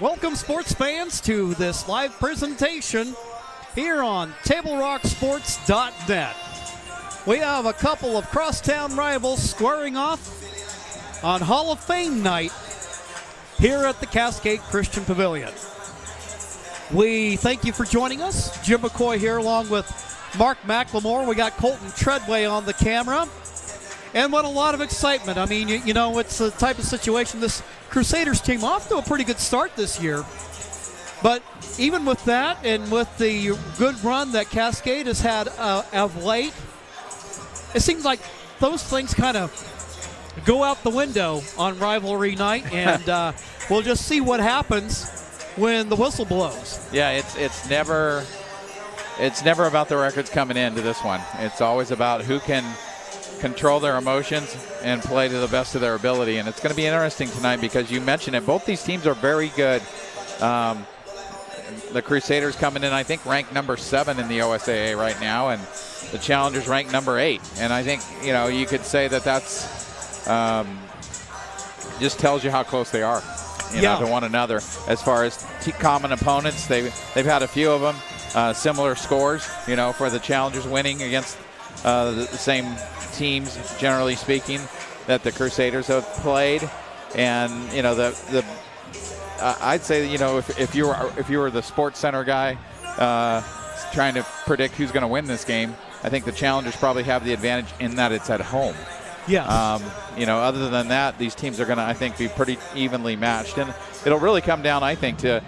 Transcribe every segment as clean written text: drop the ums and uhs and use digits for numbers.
Welcome, sports fans, to this live presentation here on TableRockSports.net. We have a couple of crosstown rivals squaring off on Hall of Fame night here at the Cascade Christian Pavilion. We thank you for joining us. Jim McCoy here along with Mark McLemore. We got Colton Treadway on the camera. And what a lot of excitement. I mean, you know, it's the type of situation, this Crusaders team off to a pretty good start this year. But even with that and with the good run that Cascade has had of late, it seems like those things kind of go out the window on rivalry night, and we'll just see what happens when the whistle blows. Yeah, it's never about the records coming into this one. It's always about who can control their emotions and play to the best of their ability. And it's going to be interesting tonight because you mentioned it. Both these teams are very good. The Crusaders coming in, I think, ranked number 7 in the OSAA right now, and the Challengers ranked number 8. And I think, you know, you could say that that's just tells you how close they are, you know, to one another. As far as common opponents, they've had a few of them, similar scores, you know, for the Challengers winning against the same teams, generally speaking, that the Crusaders have played. And you know, I'd say, you know, if you were the Sports Center guy trying to predict who's going to win this game, I think the Challengers probably have the advantage in that it's at home. Yes. You know, other than that, these teams are going to, I think, be pretty evenly matched, and it'll really come down, I think, to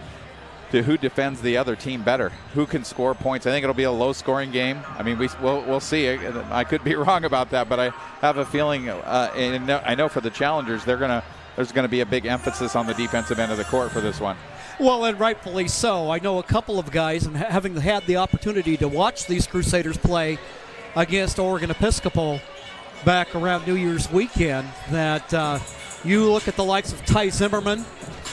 who defends the other team better, who can score points. I think it'll be a low-scoring game. I mean, we'll see. I could be wrong about that, but I have a feeling, and I know for the Challengers, there's going to be a big emphasis on the defensive end of the court for this one. Well, and rightfully so. I know a couple of guys, and having had the opportunity to watch these Crusaders play against Oregon Episcopal back around New Year's weekend, that you look at the likes of Ty Zimmerman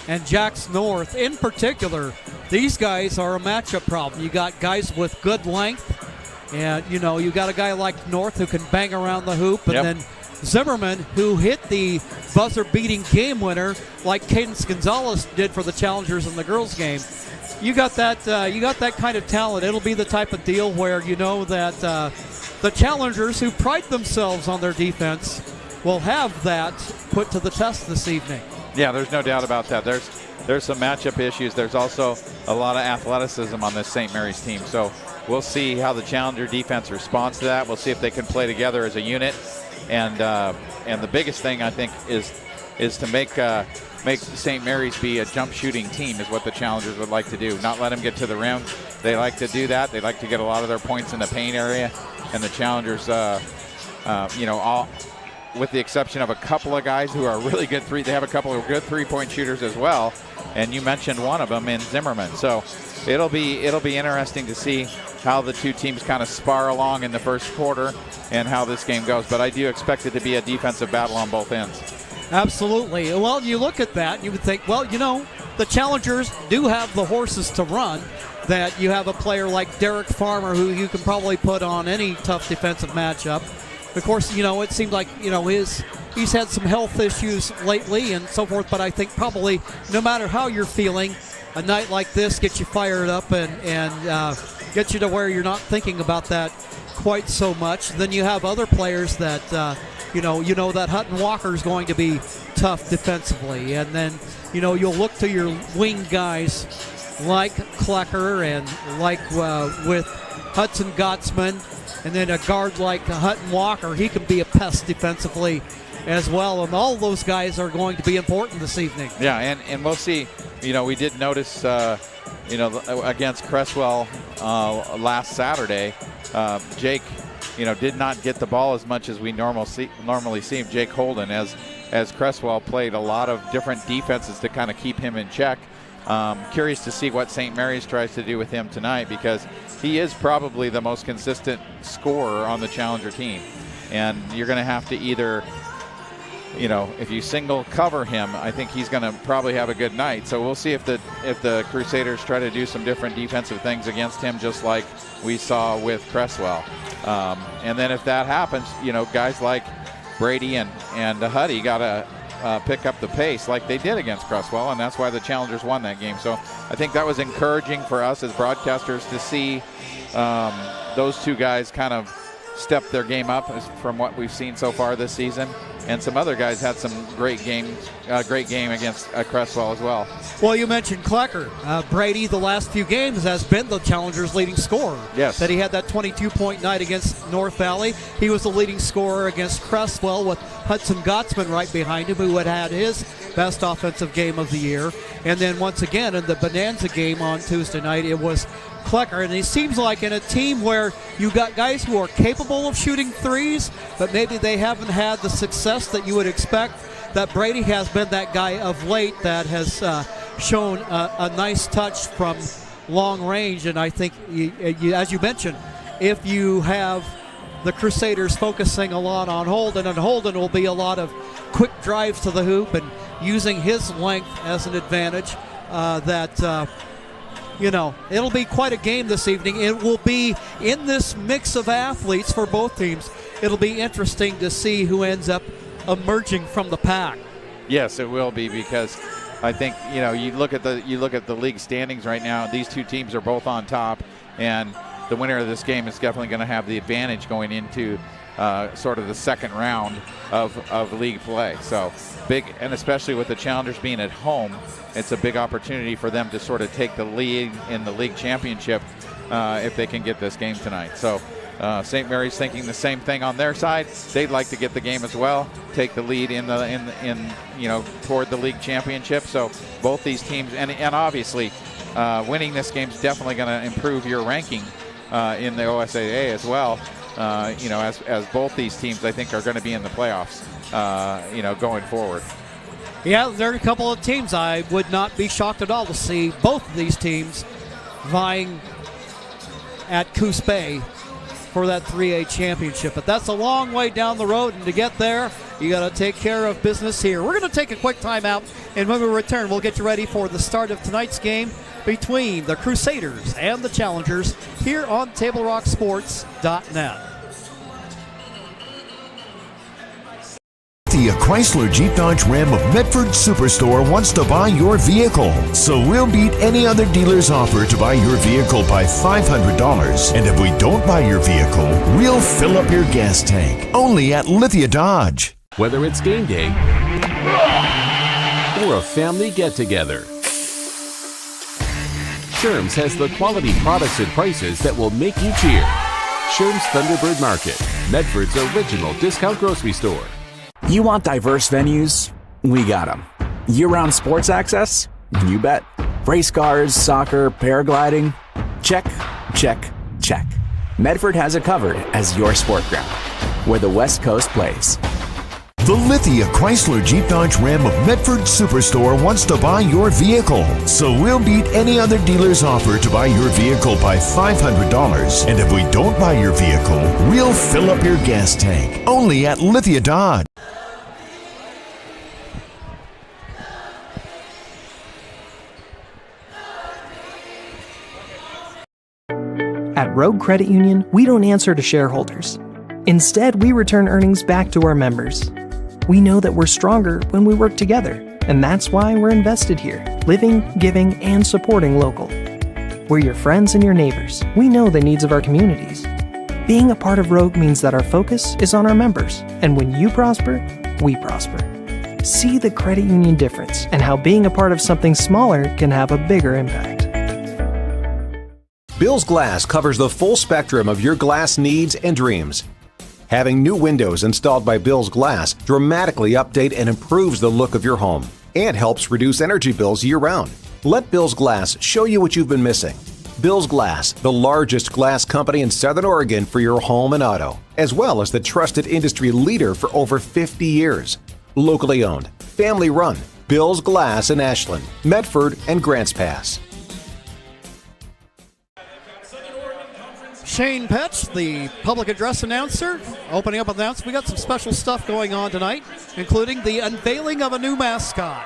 and Jax North in particular. These guys are a matchup problem. You got guys with good length, and you know, you got a guy like North who can bang around the hoop, and then Zimmerman, who hit the buzzer-beating game winner like Cadence Gonzalez did for the Challengers in the girls' game. You got that kind of talent. It'll be the type of deal where you know that the Challengers, who pride themselves on their defense, will have that put to the test this evening. Yeah, there's no doubt about that. There's some matchup issues. There's also a lot of athleticism on this St. Mary's team. So we'll see how the Challenger defense responds to that. We'll see if they can play together as a unit. And the biggest thing, I think, is to make St. Mary's be a jump shooting team is what the Challengers would like to do. Not let them get to the rim. They like to do that. They like to get a lot of their points in the paint area. And the Challengers, you know, all, with the exception of a couple of guys who are really good they have a couple of good three-point shooters as well. And you mentioned one of them in Zimmerman. So it'll be interesting to see how the two teams kind of spar along in the first quarter and how this game goes. But I do expect it to be a defensive battle on both ends. Absolutely. Well, you look at that and you would think, well, you know, the Challengers do have the horses to run, that you have a player like Derek Farmer who you can probably put on any tough defensive matchup. Of course, you know, it seemed like, you know, he's had some health issues lately and so forth, but I think probably no matter how you're feeling, a night like this gets you fired up and gets you to where you're not thinking about that quite so much. Then you have other players that, you know that Hutton Walker is going to be tough defensively. And then, you know, you'll look to your wing guys like Klecker and like with Hudson Gottsman, and then a guard like Hutton Walker. He can be a pest defensively as well, and all those guys are going to be important this evening. Yeah, and we'll see. You know, we did notice, you know, against Cresswell last Saturday, Jake, you know, did not get the ball as much as we normally see him. Jake Holden, as Cresswell played a lot of different defenses to kind of keep him in check. Curious to see what St. Mary's tries to do with him tonight, because he is probably the most consistent scorer on the Challenger team. And you're going to have to either, you know, if you single cover him, I think he's going to probably have a good night. So we'll see if the Crusaders try to do some different defensive things against him, just like we saw with Cresswell. And then if that happens, you know, guys like Brady and Huddy got to pick up the pace like they did against Cresswell, and that's why the Challengers won that game. So I think that was encouraging for us as broadcasters to see those two guys kind of step their game up from what we've seen so far this season. And some other guys had some great game against Cresswell as well. Well, you mentioned Klecker. Brady, the last few games, has been the Challengers' leading scorer. Yes. That he had that 22-point night against North Valley. He was the leading scorer against Cresswell with Hudson Gottsman right behind him, who had his best offensive game of the year. And then once again in the Bonanza game on Tuesday night, it was Klecker. And it seems like in a team where you got guys who are capable of shooting threes, but maybe they haven't had the success that you would expect, that Brady has been that guy of late that has shown a nice touch from long range. And I think, as you mentioned, if you have the Crusaders focusing a lot on Holden, and Holden will be a lot of quick drives to the hoop and using his length as an advantage, it'll be quite a game this evening. It will be in this mix of athletes for both teams. It'll be interesting to see who ends up emerging from the pack. Yes, it will be, because I think you look at the league standings right now. These two teams are both on top, and the winner of this game is definitely going to have the advantage going into sort of the second round of league play. So big, and especially with the Challengers being at home, it's a big opportunity for them to sort of take the lead in the league championship if they can get this game tonight. So St. Mary's thinking the same thing on their side. They'd like to get the game as well, take the lead in toward the league championship. So both these teams, and obviously winning this game is definitely going to improve your ranking in the OSAA as well. As both these teams, I think, are going to be in the playoffs, going forward. Yeah, there are a couple of teams I would not be shocked at all to see both of these teams vying at Coos Bay for that 3A championship. But that's a long way down the road, and to get there, you got to take care of business here. We're going to take a quick timeout, and when we return, we'll get you ready for the start of tonight's game between the Crusaders and the Challengers here on TableRockSports.net. The Chrysler Jeep Dodge Ram of Medford Superstore wants to buy your vehicle. So we'll beat any other dealer's offer to buy your vehicle by $500. And if we don't buy your vehicle, we'll fill up your gas tank. Only at Lithia Dodge. Whether it's game day or a family get-together, Sherm's has the quality products and prices that will make you cheer. Sherm's Thunderbird Market, Medford's original discount grocery store. You want diverse venues? We got them. Year-round sports access? You bet. Race cars, soccer, paragliding? Check, check, check. Medford has it covered as your sport ground, where the West Coast plays. The Lithia Chrysler Jeep Dodge Ram of Medford Superstore wants to buy your vehicle. So we'll beat any other dealer's offer to buy your vehicle by $500. And if we don't buy your vehicle, we'll fill up your gas tank. Only at Lithia Dodge. At Rogue Credit Union, we don't answer to shareholders. Instead, we return earnings back to our members. We know that we're stronger when we work together, and that's why we're invested here, living, giving, and supporting local. We're your friends and your neighbors. We know the needs of our communities. Being a part of Rogue means that our focus is on our members, and when you prosper, we prosper. See the credit union difference and how being a part of something smaller can have a bigger impact. Bill's Glass covers the full spectrum of your glass needs and dreams. Having new windows installed by Bill's Glass dramatically update and improves the look of your home and helps reduce energy bills year-round. Let Bill's Glass show you what you've been missing. Bill's Glass, the largest glass company in Southern Oregon for your home and auto, as well as the trusted industry leader for over 50 years. Locally owned, family run, Bill's Glass in Ashland, Medford, and Grants Pass. Shane Petch, the public address announcer, opening up with announcements. We got some special stuff going on tonight, including the unveiling of a new mascot.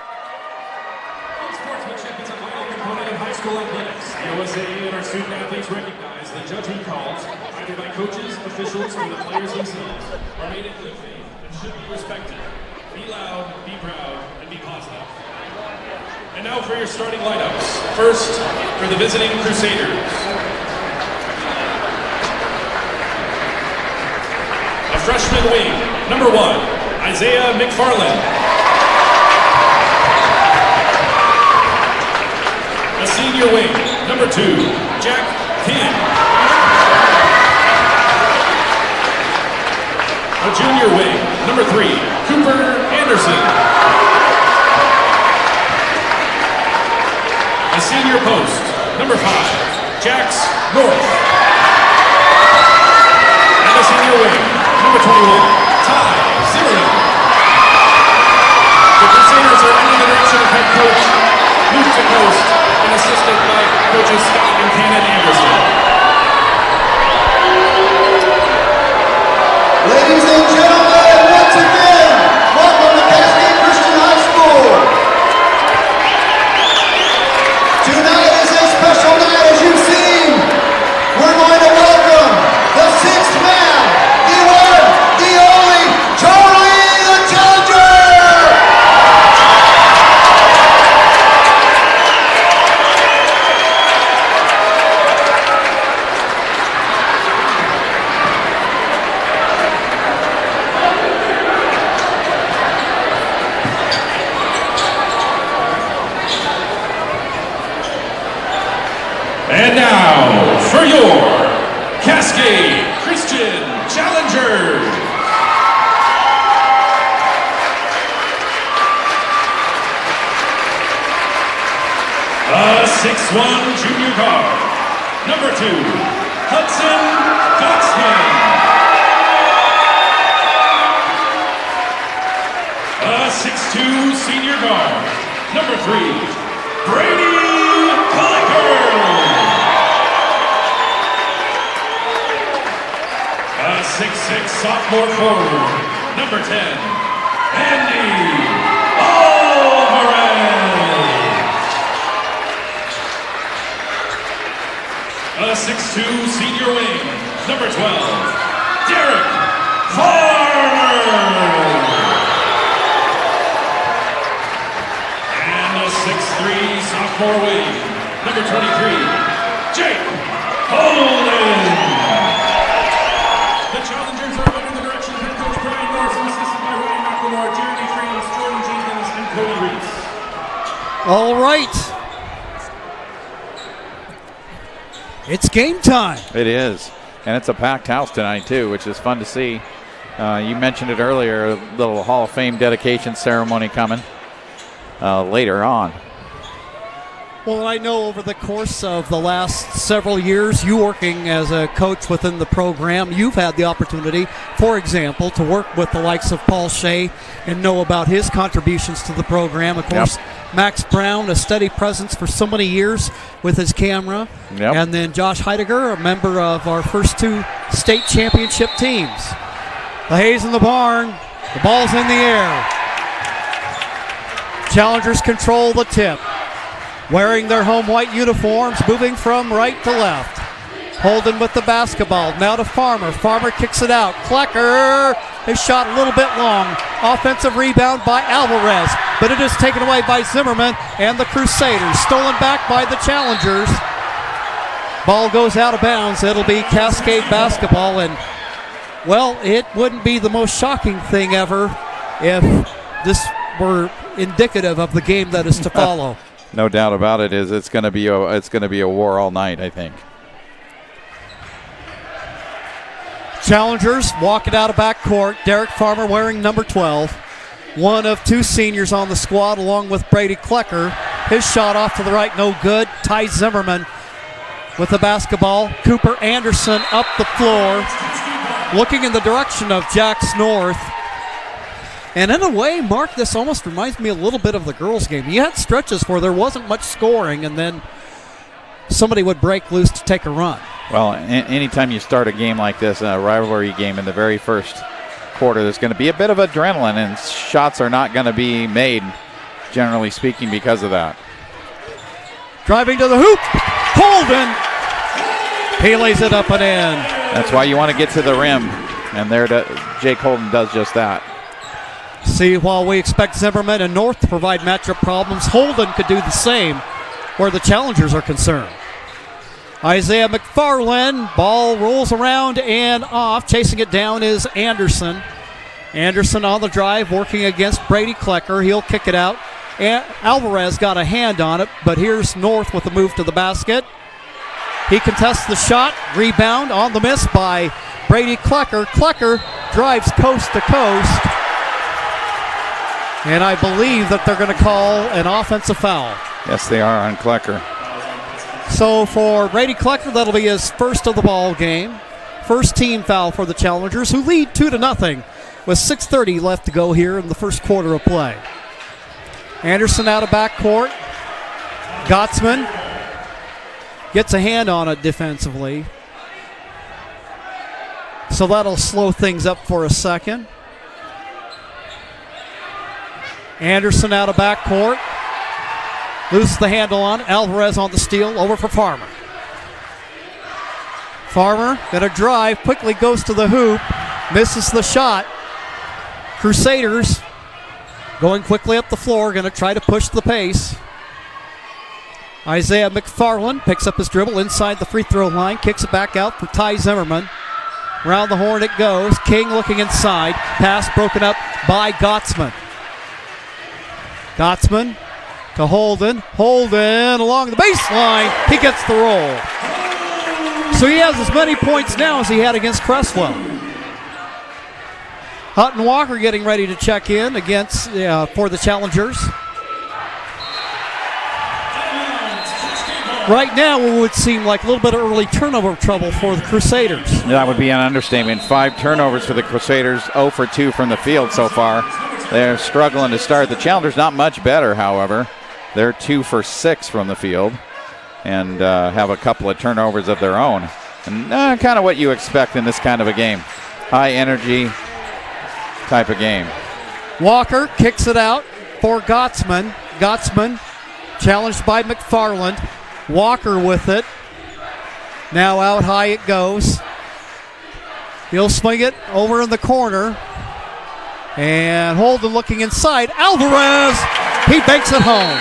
Sportsmanship is a vital component of high school athletics. The OSAA and our student athletes recognize that judgment calls, either by coaches, officials, or the players themselves, are made in good faith and should be respected. Be loud, be proud, and be positive. And now for your starting lineups. First, for the visiting Crusaders. A freshman wing, number 1, Isaiah McFarland. A senior wing, number 2, Jack King. A junior wing, number 3, Cooper Anderson. A senior post, number 5, Jax North. And a senior wing, number 21, Ty Zimmerman. The Crusaders are under the direction of head coach Luke DeCoste and assisted by coaches Scott and Cannon Anderson. Ladies and gentlemen, once again, welcome to Cascade Christian High School. Tonight is a special night, as you've seen. We're going to welcome the 6th man, the one, the only, Charlie the Challenger! And now, for your Cascade Christian Challengers. A 6'1" junior guard, number 2, Hudson Gotskin. A 6'2" senior guard, number 3, Brady Clicker. A 6'6" sophomore forward, number 10, Andy Alvarez. A 6'2" senior wing, number 12, Derek Farmer. And a 6'3" sophomore wing, number 23, Jake Holden. The Challengers are under the direction of head coach Brian Morris, assisted by Ryan McLemore, Jeremy Frames, Jordan Jenkins, and Cody Reese. All right. It's game time. It is. And it's a packed house tonight, too, which is fun to see. You mentioned it earlier, a little Hall of Fame dedication ceremony coming later on. Well, I know over the course of the last several years, you working as a coach within the program, you've had the opportunity, for example, to work with the likes of Paul Shea and know about his contributions to the program. Of course, Max Brown, a steady presence for so many years with his camera. And then Josh Heidegger, a member of our first 2 state championship teams. The hay's in the barn. The ball's in the air. Challengers control the tip. Wearing their home white uniforms, moving from right to left. Holden with the basketball, now to Farmer. Farmer kicks it out. Klecker, his shot a little bit long. Offensive rebound by Alvarez, but it is taken away by Zimmerman and the Crusaders. Stolen back by the Challengers. Ball goes out of bounds. It'll be Cascade basketball, and, well, it wouldn't be the most shocking thing ever if this were indicative of the game that is to follow. No doubt about it. It's going to be a war all night, I think. Challengers walk it out of backcourt. Derek Farmer wearing number 12. One of 2 seniors on the squad along with Brady Klecker. His shot off to the right, no good. Ty Zimmerman with the basketball. Cooper Anderson up the floor, looking in the direction of Jax North. And in a way, Mark, this almost reminds me a little bit of the girls' game. You had stretches where there wasn't much scoring, and then somebody would break loose to take a run. Well, anytime you start a game like this, a rivalry game in the very first quarter, there's going to be a bit of adrenaline, and shots are not going to be made, generally speaking, because of that. Driving to the hoop, Holden. He lays it up and in. That's why you want to get to the rim, and Jake Holden does just that. See, while we expect Zimmerman and North to provide matchup problems, Holden could do the same where the challengers are concerned. Isaiah McFarland, ball rolls around and off. Chasing it down is Anderson. Anderson on the drive, working against Brady Klecker. He'll kick it out. Alvarez got a hand on it, but here's North with the move to the basket. He contests the shot. Rebound on the miss by Brady Klecker. Klecker drives coast to coast. And I believe that they're going to call an offensive foul. Yes, they are on Klecker. So for Brady Klecker, that'll be his first of the ball game. First team foul for the Challengers, who lead 2-0 with 6:30 left to go here in the first quarter of play. Anderson out of backcourt. Gottsman gets a hand on it defensively. So that'll slow things up for a second. Anderson out of backcourt. Loses the handle on it. Alvarez on the steal. Over for Farmer. Farmer going to drive. Quickly goes to the hoop. Misses the shot. Crusaders going quickly up the floor. Going to try to push the pace. Isaiah McFarland picks up his dribble inside the free throw line. Kicks it back out for Ty Zimmerman. Round the horn it goes. King looking inside. Pass broken up by Gottsman. Gottsman to Holden. Holden along the baseline. He gets the roll. So he has as many points now as he had against Cresswell. Hutton Walker getting ready to check in against for the Challengers. Right now, it would seem like a little bit of early turnover trouble for the Crusaders. That would be an understatement. 5 turnovers for the Crusaders, 0 for 2 from the field so far. They're struggling to start. The Challengers not much better, however. They're 2 for 6 from the field and have a couple of turnovers of their own. And kind of what you expect in this kind of a game. High energy type of game. Walker kicks it out for Gottsman. Gottsman challenged by McFarland. Walker with it. Now out high it goes. He'll swing it over in the corner. And Holden looking inside. Alvarez! He banks it home.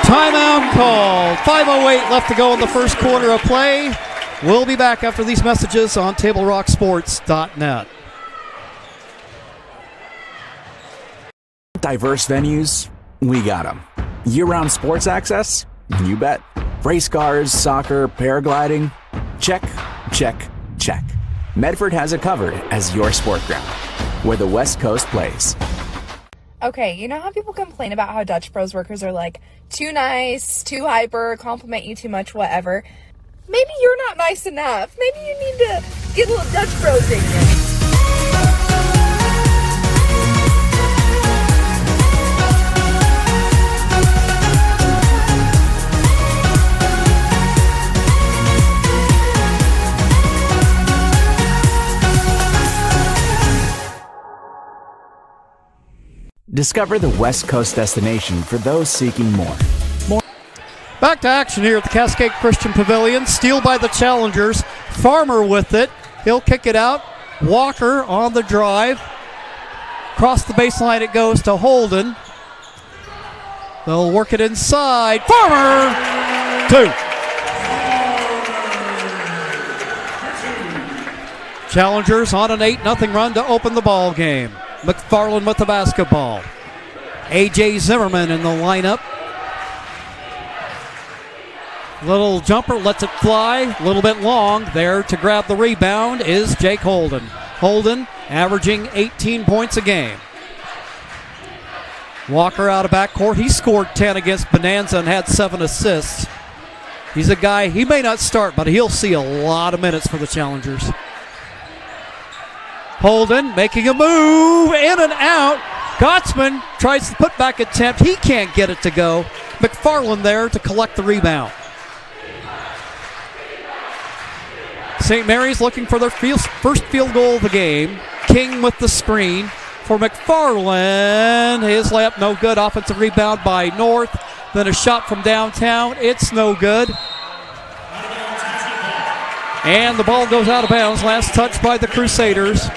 Timeout called. 5:08 left to go in the first quarter of play. We'll be back after these messages on TableRockSports.net. Diverse venues, we got them. Year-round sports access? You bet. Race cars, soccer, paragliding? Check, check, check. Medford has it covered as your sport ground, where the West Coast plays. Okay, you know how people complain about how Dutch Bros workers are like, too nice, too hyper, compliment you too much, whatever? Maybe you're not nice enough. Maybe you need to get a little Dutch Bros in you. Discover the West Coast destination for those seeking more. Back to action here at the Cascade Christian Pavilion. Steal by the Challengers. Farmer with it. He'll kick it out. Walker on the drive. Across the baseline it goes to Holden. They'll work it inside. Farmer! 2. Challengers on an 8-0 run to open the ball game. McFarland with the basketball. A.J. Zimmerman in the lineup. Little jumper, lets it fly. A little bit long. There to grab the rebound is Jake Holden. Holden averaging 18 points a game. Walker out of backcourt. He scored 10 against Bonanza and had 7 assists. He's a guy, he may not start, but he'll see a lot of minutes for the Challengers. Holden making a move, in and out. Gottsman tries the putback attempt. He can't get it to go. McFarland there to collect the rebound. St. Mary's looking for their first field goal of the game. King with the screen for McFarland. His layup no good. Offensive rebound by North. Then a shot from downtown. It's no good. And the ball goes out of bounds. Last touch by the Crusaders.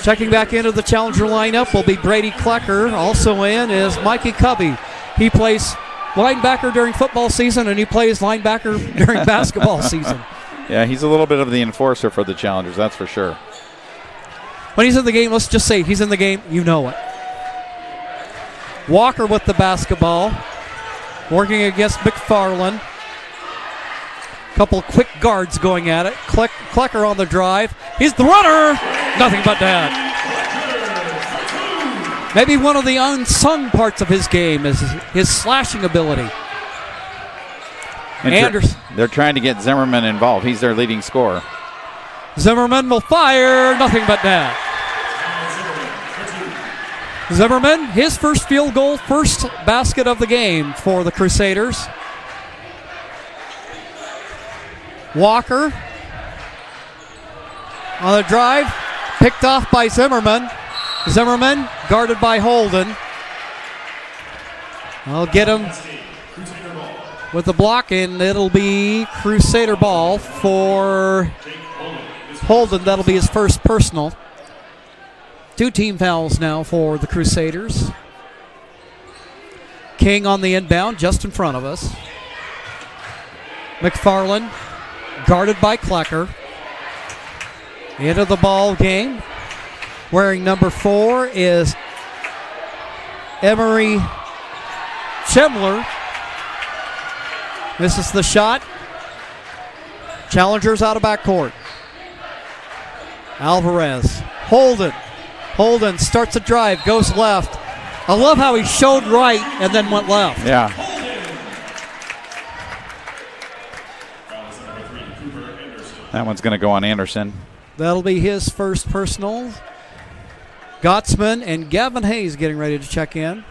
Checking back into the challenger lineup will be Brady Klecker. Also in is Mikey Covey. He plays linebacker during football season, and he plays linebacker during basketball season. Yeah, he's a little bit of the enforcer for the Challengers, that's for sure. When he's in the game, let's just say he's in the game, you know it. Walker with the basketball, working against McFarland. Couple quick guards going at it. Klecker on the drive. He's the runner. Nothing but that. Maybe one of the unsung parts of his game is his slashing ability. Anderson. They're trying to get Zimmerman involved. He's their leading scorer. Zimmerman will fire. Nothing but that. Zimmerman, his first field goal, first basket of the game for the Crusaders. Walker on the drive, picked off by Zimmerman. Zimmerman guarded by Holden. I'll get him with the block, and it'll be Crusader ball for Holden. That'll be his first personal. 2 team fouls now for the Crusaders. King on the inbound, just in front of us. McFarland guarded by Klecker. Into the ball game. Wearing number 4 is Emery Schemler. Misses the shot. Challengers out of backcourt. Alvarez. Holden starts a drive, goes left. I love how he showed right and then went left. Yeah. That one's going to go on Anderson. That'll be his first personal. Gottsman and Gavin Hayes getting ready to check in.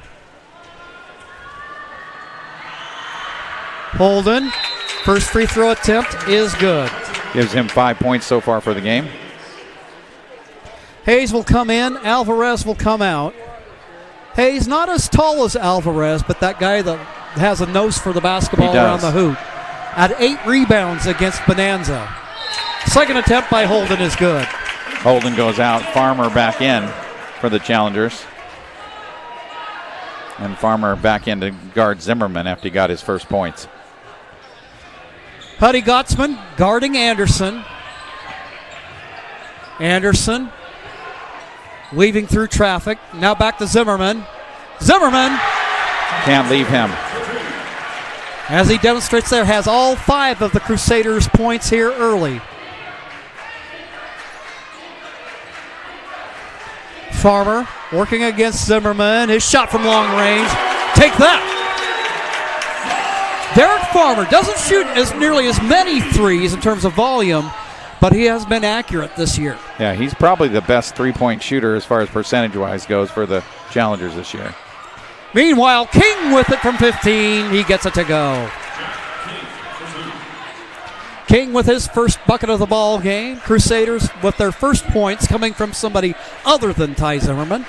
Holden, first free throw attempt is good. Gives him 5 points so far for the game. Hayes will come in, Alvarez will come out. Hayes not as tall as Alvarez, but that guy that has a nose for the basketball around the hoop. At 8 rebounds against Bonanza. Second attempt by Holden is good. Holden goes out, Farmer back in for the Challengers. And Farmer back in to guard Zimmerman after he got his first points. Huddy Gottsman guarding Anderson. Anderson weaving through traffic. Now back to Zimmerman. Zimmerman can't leave him. As he demonstrates there, has all 5 of the Crusaders' points here early. Farmer working against Zimmerman. His shot from long range. Take that. Derek Farmer doesn't shoot as nearly as many threes in terms of volume, but he has been accurate this year. Yeah, he's probably the best three-point shooter as far as percentage-wise goes for the Challengers this year. Meanwhile, King with it from 15. He gets it to go. King with his first bucket of the ball game. Crusaders with their first points coming from somebody other than Ty Zimmerman.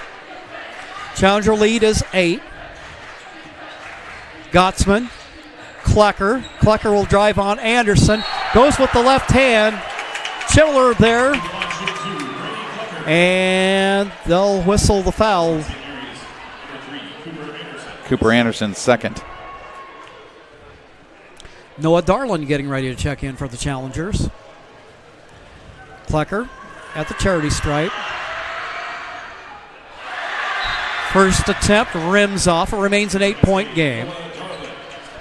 Challenger lead is 8. Gottsman. Klecker. Klecker will drive on Anderson. Goes with the left hand. Schiller there. And they'll whistle the foul. Cooper Anderson's second. Noah Darland getting ready to check in for the Challengers. Klecker at the charity stripe. First attempt rims off. It remains an 8-point game.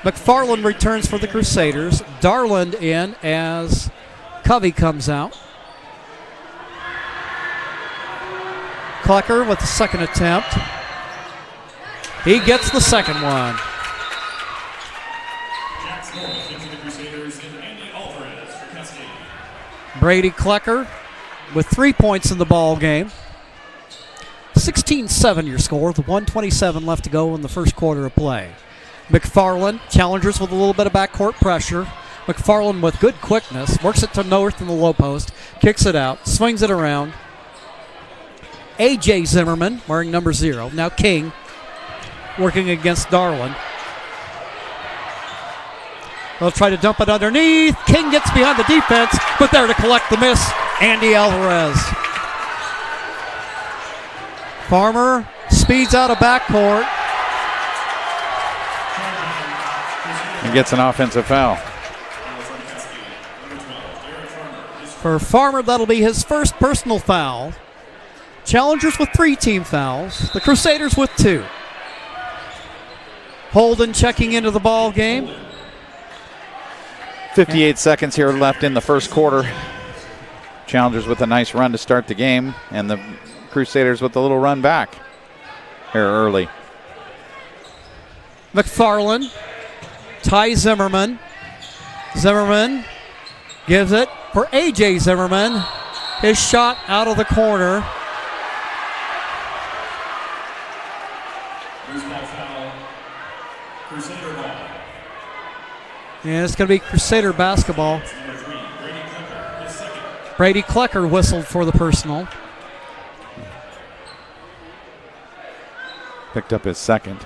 McFarland returns for the Crusaders. Darland in as Covey comes out. Klecker with the second attempt. He gets the second one. Brady Klecker with 3 points in the ball game. 16-7 your score with 1:27 left to go in the first quarter of play. McFarland, Challengers with a little bit of backcourt pressure. McFarland with good quickness, works it to North in the low post, kicks it out, swings it around. A.J. Zimmerman wearing number 0. Now King working against Darland. They'll try to dump it underneath. King gets behind the defense, but there to collect the miss, Andy Alvarez. Farmer speeds out of backcourt. And gets an offensive foul. For Farmer, that'll be his first personal foul. Challengers with 3 team fouls. The Crusaders with 2. Holden checking into the ball game. 58 seconds here left in the first quarter. Challengers with a nice run to start the game, and the Crusaders with a little run back here early. McFarland, Ty Zimmerman. Zimmerman gives it for A.J. Zimmerman. His shot out of the corner. And it's going to be Crusader basketball. Brady Klecker whistled for the personal. Picked up his second.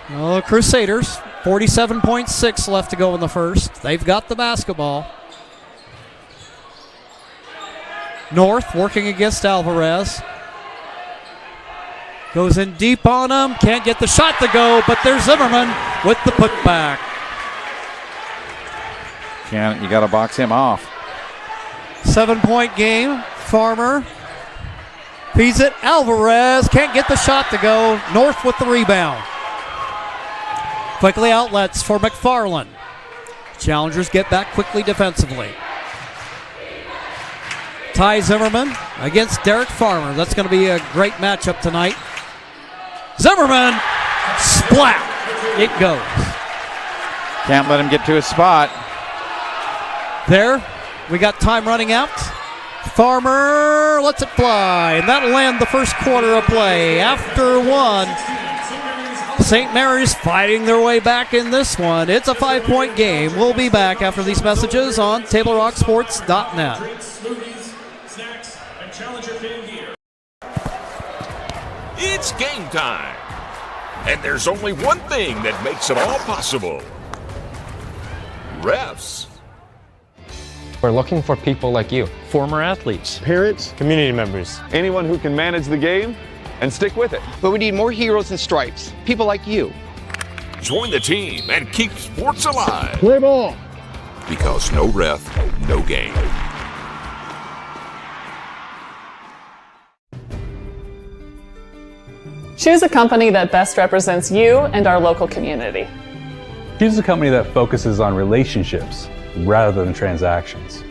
Well, the Crusaders, 47.6 left to go in the first. They've got the basketball. North working against Alvarez. Goes in deep on him. Can't get the shot to go, but there's Zimmerman with the putback. You got to box him off. 7-point game. Farmer feeds it. Alvarez can't get the shot to go. North with the rebound. Quickly outlets for McFarland. Challengers get back quickly defensively. Ty Zimmerman against Derek Farmer. That's going to be a great matchup tonight. Zimmerman, splat. It goes. Can't let him get to his spot. There, we got time running out. Farmer lets it fly, and that'll end the first quarter of play. After one, St. Mary's fighting their way back in this one. It's a 5-point game. We'll be back after these messages on TableRockSports.net. It's game time. And there's only one thing that makes it all possible. Refs. We're looking for people like you. Former athletes. Parents. Community members. Anyone who can manage the game and stick with it. But we need more heroes and stripes. People like you. Join the team and keep sports alive. Play ball. Because no ref, no game. Choose a company that best represents you and our local community. Choose a company that focuses on relationships rather than transactions.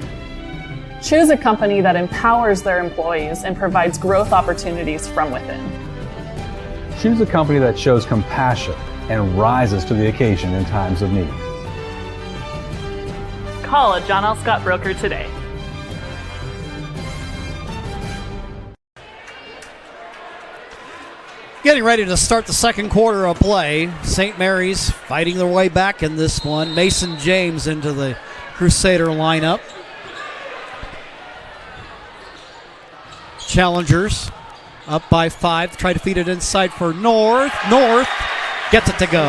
Choose a company that empowers their employees and provides growth opportunities from within. Choose a company that shows compassion and rises to the occasion in times of need. Call a John L. Scott broker today. Getting ready to start the second quarter of play. St. Mary's fighting their way back in this one. Mason James into the Crusader lineup. Challengers up by 5. Try to feed it inside for North. North gets it to go.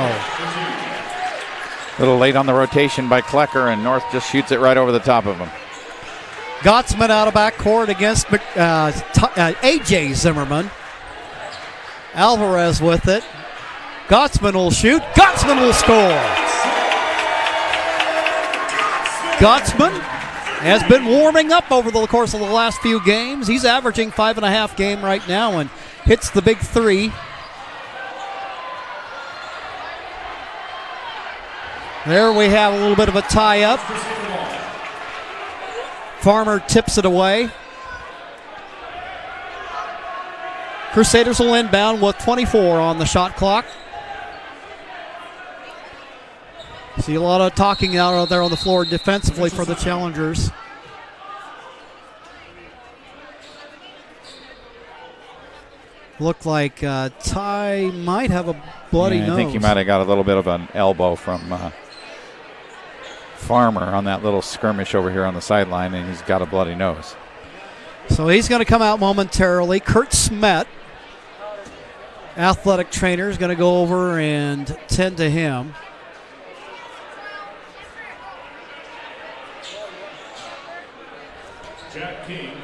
A little late on the rotation by Klecker, and North just shoots it right over the top of him. Gottsman out of backcourt against A.J. Zimmerman. Alvarez with it. Gottsman will shoot. Gottsman will score. Gottsman has been warming up over the course of the last few games. He's averaging 5.5 game right now and hits the big 3. There we have a little bit of a tie-up. Farmer tips it away. Crusaders will inbound with 24 on the shot clock. See a lot of talking out there on the floor defensively for the Challengers. Looked like Ty might have a bloody nose. I think he might have got a little bit of an elbow from Farmer on that little skirmish over here on the sideline, and he's got a bloody nose. So he's going to come out momentarily. Kurt Smet, athletic trainer, is going to go over and tend to him.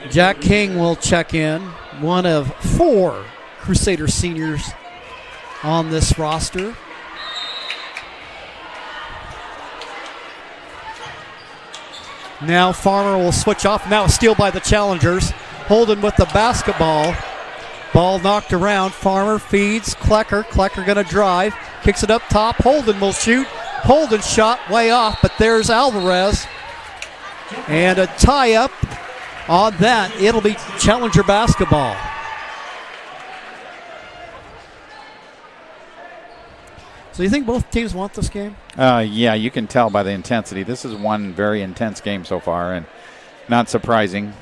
Jack King will check in, one of 4 Crusader seniors on this roster. Now Farmer will switch off. Now a steal by the Challengers. Holden with the basketball. Ball knocked around. Farmer feeds Klecker. Klecker going to drive. Kicks it up top. Holden will shoot. Holden shot way off, but there's Alvarez. And a tie-up on that. It'll be Challenger basketball. So you think both teams want this game? Yeah, you can tell by the intensity. This is one very intense game so far, and not surprising.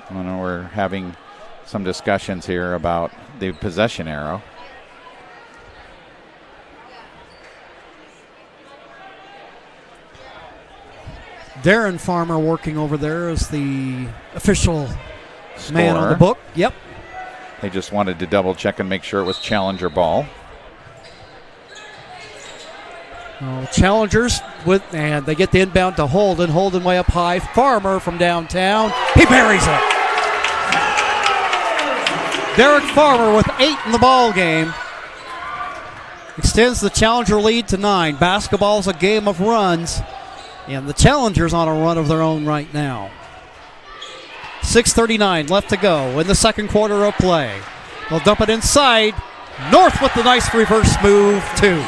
I know we're having some discussions here about the possession arrow. Darren Farmer working over there as the official man on the book. Yep. They just wanted to double check and make sure it was Challenger ball. Challengers and they get the inbound to Holden. Holden way up high. Farmer from downtown. He buries it. Derek Farmer with 8 in the ball game. Extends the Challenger lead to 9. Basketball's a game of runs. And the Challengers on a run of their own right now. 6:39 left to go in the second quarter of play. They'll dump it inside. North with the nice reverse move, 2.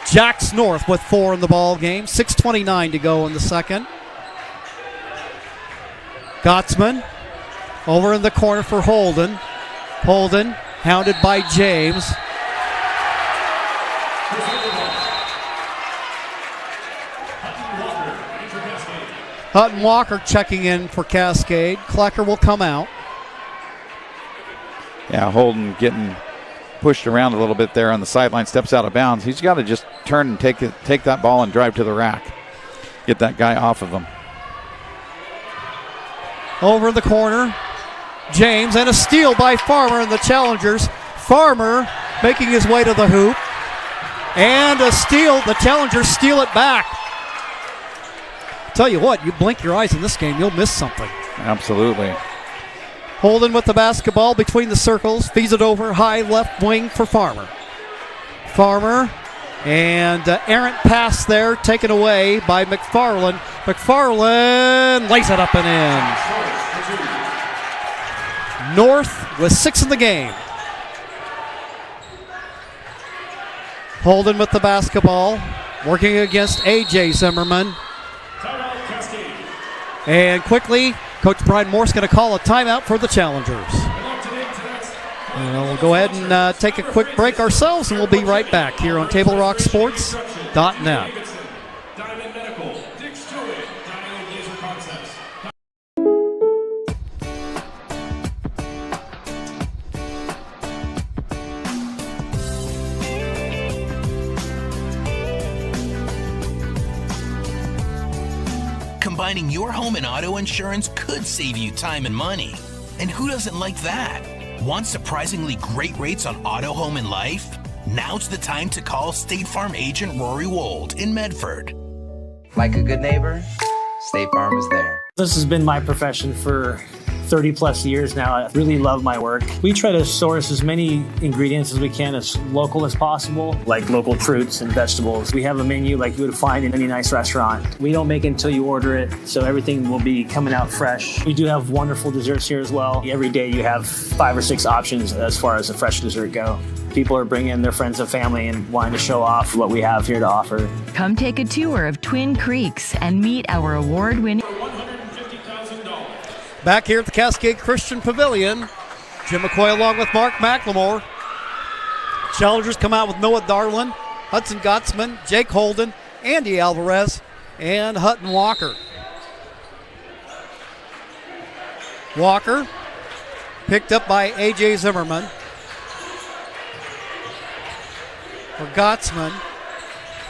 Jacks North with 4 in the ball game. 6:29 to go in the second. Gottsman over in the corner for Holden. Holden hounded by James. Hutton Walker checking in for Cascade. Klecker will come out. Yeah, Holden getting pushed around a little bit there on the sideline, steps out of bounds. He's got to just turn and take that ball and drive to the rack. Get that guy off of him. Over in the corner, James, and a steal by Farmer and the Challengers. Farmer making his way to the hoop. And a steal. The Challengers steal it back. Tell you what, you blink your eyes in this game, you'll miss something. Absolutely. Holden with the basketball between the circles, feeds it over high left wing for Farmer. Farmer, and errant pass there taken away by McFarland. McFarland lays it up and in. North with 6 in the game. Holden with the basketball, working against A.J. Zimmerman. And Coach Brian Morse going to call a timeout for the Challengers. We'll go ahead and take a quick break ourselves, and we'll be right back here on TableRockSports.net. Combining your home and auto insurance could save you time and money. And who doesn't like that? Want surprisingly great rates on auto, home, and life? Now's the time to call State Farm agent Rory Wold in Medford. Like a good neighbor, State Farm is there. This has been my profession for 30 plus years now. I really love my work. We try to source as many ingredients as we can as local as possible, like local fruits and vegetables. We have a menu like you would find in any nice restaurant. We don't make it until you order it, so everything will be coming out fresh. We do have wonderful desserts here as well. Every day you have 5 or 6 options as far as a fresh dessert go. People are bringing their friends and family and wanting to show off what we have here to offer. Come take a tour of Twin Creeks and meet our award-winning... Back here at the Cascade Christian Pavilion, Jim McCoy along with Mark McLemore. Challengers come out with Noah Darlin, Hudson Gottsman, Jake Holden, Andy Alvarez, and Hutton Walker. Walker picked up by A.J. Zimmerman. For Gottsman,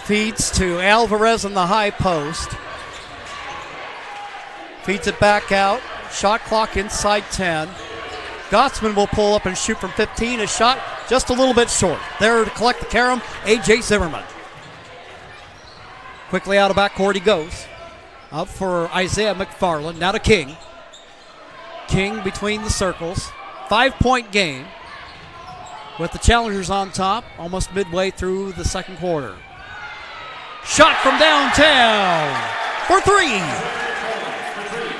feeds to Alvarez in the high post. Feeds it back out. Shot clock inside 10. Gottsman will pull up and shoot from 15. A shot just a little bit short. There to collect the carom, A.J. Zimmerman. Quickly out of backcourt he goes. Up for Isaiah McFarland. Now to King. King between the circles. 5-point game with the Challengers on top almost midway through the second quarter. Shot from downtown for 3.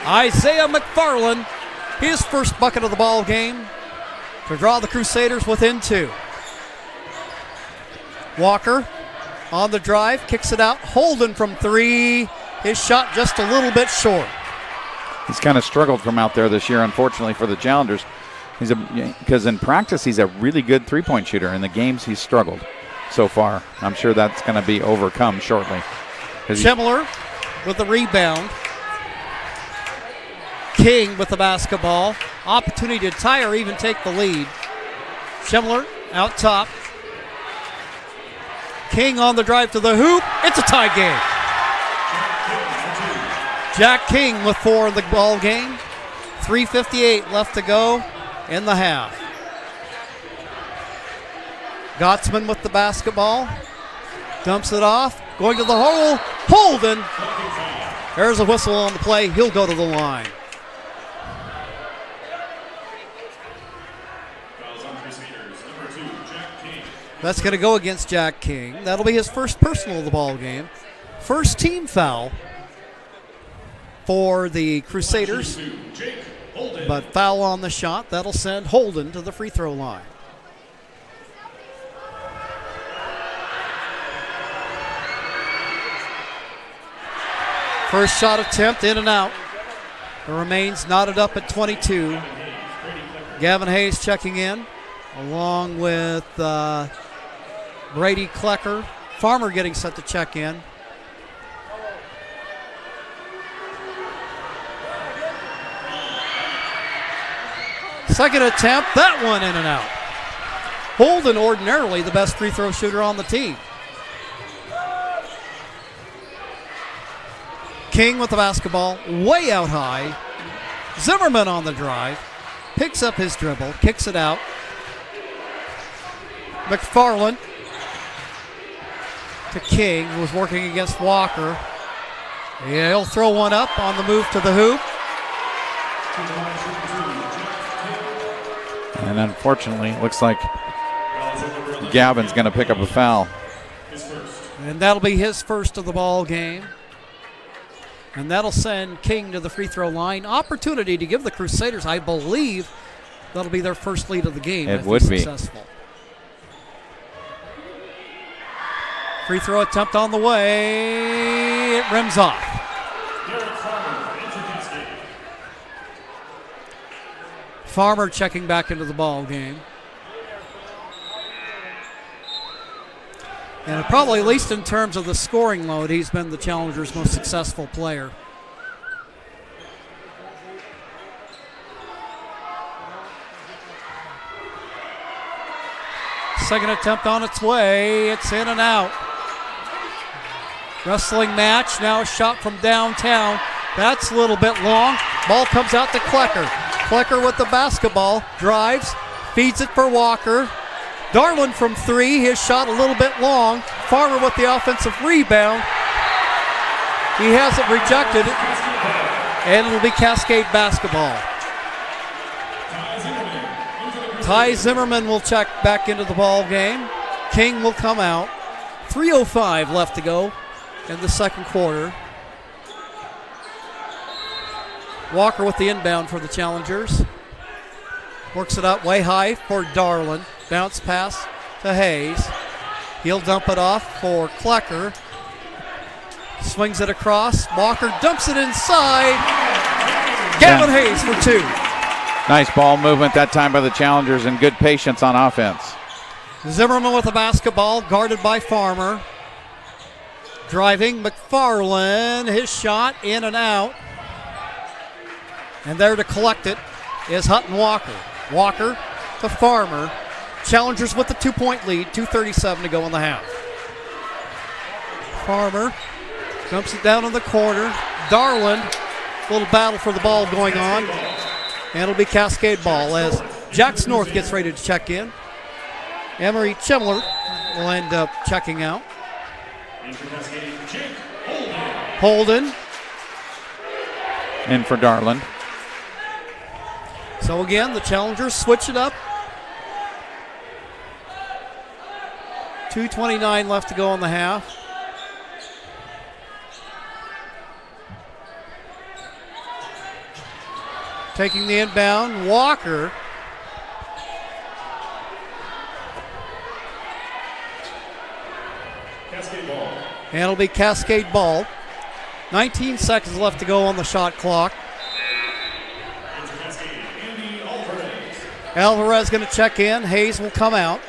Isaiah McFarland, his first bucket of the ball game to draw the Crusaders within 2. Walker on the drive, kicks it out. Holden from 3. His shot just a little bit short. He's kind of struggled from out there this year, unfortunately, for the Challengers. Because in practice, he's a really good three-point shooter. In the games, he's struggled so far. I'm sure that's going to be overcome shortly. Schemmler with the rebound. King with the basketball. Opportunity to tie or even take the lead. Schemmler out top. King on the drive to the hoop. It's a tie game. Jack King with 4 in the ball game. 3:58 left to go in the half. Gottsman with the basketball. Dumps it off. Going to the hole. Holden. There's a whistle on the play. He'll go to the line. That's going to go against Jack King. That'll be his first personal of the ball game. First team foul for the Crusaders. But foul on the shot. That'll send Holden to the free throw line. First shot attempt in and out. It remains knotted up at 22. Gavin Hayes checking in along with Brady Klecker. Farmer getting set to check in. Second attempt, that one in and out. Holden ordinarily the best free throw shooter on the team. King with the basketball, way out high. Zimmerman on the drive, picks up his dribble, kicks it out. McFarland to King, who was working against Walker. Yeah, he'll throw one up on the move to the hoop. And unfortunately, it looks like Gavin's going to pick up a foul. And that'll be his first of the ball game. And that'll send King to the free throw line. Opportunity to give the Crusaders, I believe, that'll be their first lead of the game. It would be successful. Free throw attempt on the way. It rims off. Farmer checking back into the ball game. And probably, at least in terms of the scoring load, he's been the Challengers' most successful player. Second attempt on its way. It's in and out. Wrestling match. Now a shot from downtown. That's a little bit long. Ball comes out to Klecker. Klecker with the basketball. Drives. Feeds it for Walker. Darwin from 3. His shot a little bit long. Farmer with the offensive rebound. He has it rejected. And it'll be Cascade basketball. Ty Zimmerman will check back into the ball game. King will come out. 3:05 left to go in the second quarter. Walker with the inbound for the Challengers. Works it up way high for Darlin. Bounce pass to Hayes. He'll dump it off for Klecker. Swings it across. Walker dumps it inside. Gavin Hayes for 2. Nice ball movement that time by the Challengers and good patience on offense. Zimmerman with the basketball, guarded by Farmer. Driving McFarland. His shot in and out. And there to collect it is Hutton Walker. Walker to Farmer. Challengers with the 2-point lead. 2:37 to go in the half. Farmer dumps it down in the corner. Darland, little battle for the ball going on. And it'll be Cascade ball as Jax North gets ready to check in. Emery Schemmler will end up checking out. Holden in for Darland. So again, the Challengers switch it up. 2:29 left to go in the half. Taking the inbound, Walker. Cascade ball. And it'll be Cascade ball. 19 seconds left to go on the shot clock. Alvarez going to check in. Hayes will come out.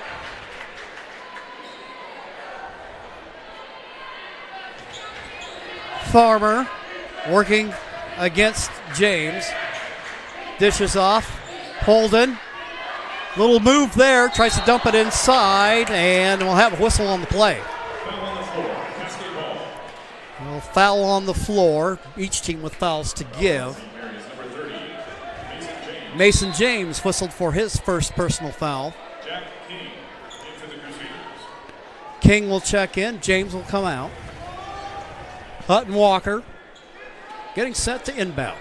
Farmer working against James. Dishes off. Holden. Little move there. Tries to dump it inside, and we'll have a whistle on the play. Well, foul on the floor. Each team with fouls to give. Mason James whistled for his first personal foul. King will check in. James will come out. Hutton Walker getting set to inbound.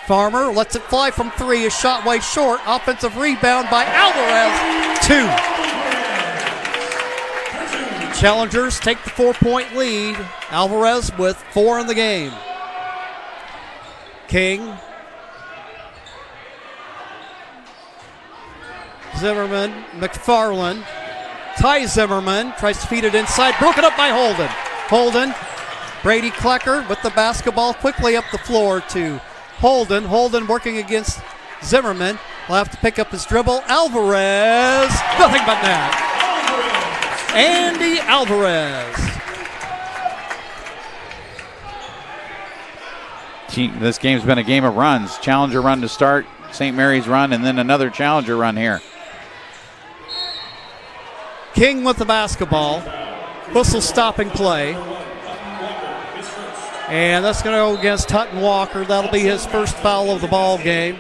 Farmer lets it fly from three. A shot way short. Offensive rebound by Alvarez. 2. Challengers take the 4-point lead. Alvarez with 4 in the game. King. Zimmerman. McFarland. Ty Zimmerman tries to feed it inside. Broken up by Holden. Holden. Brady Klecker with the basketball quickly up the floor to Holden. Holden working against Zimmerman. Will have to pick up his dribble. Alvarez. Nothing but net. Andy Alvarez. This game's been a game of runs. Challenger run to start, St. Mary's run, and then another Challenger run here. King with the basketball. Whistle stopping play. And that's going to go against Hutton Walker. That'll be his first foul of the ball game.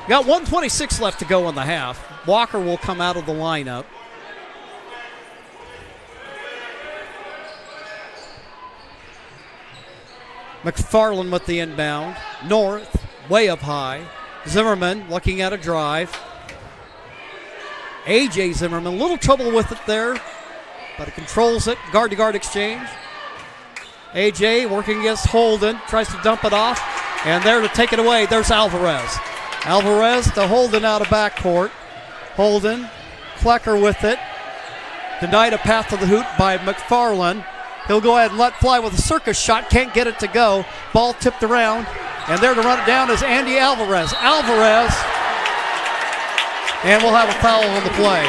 Got 1:26 left to go in the half. Walker will come out of the lineup. McFarland with the inbound. North, way up high. Zimmerman looking at a drive. A.J. Zimmerman, a little trouble with it there, but he controls it. Guard-to-guard exchange. A.J. working against Holden, tries to dump it off, and there to take it away, there's Alvarez. Alvarez to Holden out of backcourt. Holden, Klecker with it. Denied a path to the hoop by McFarland. He'll go ahead and let fly with a circus shot, can't get it to go. Ball tipped around, and there to run it down is Andy Alvarez. Alvarez. And we'll have a foul on the play.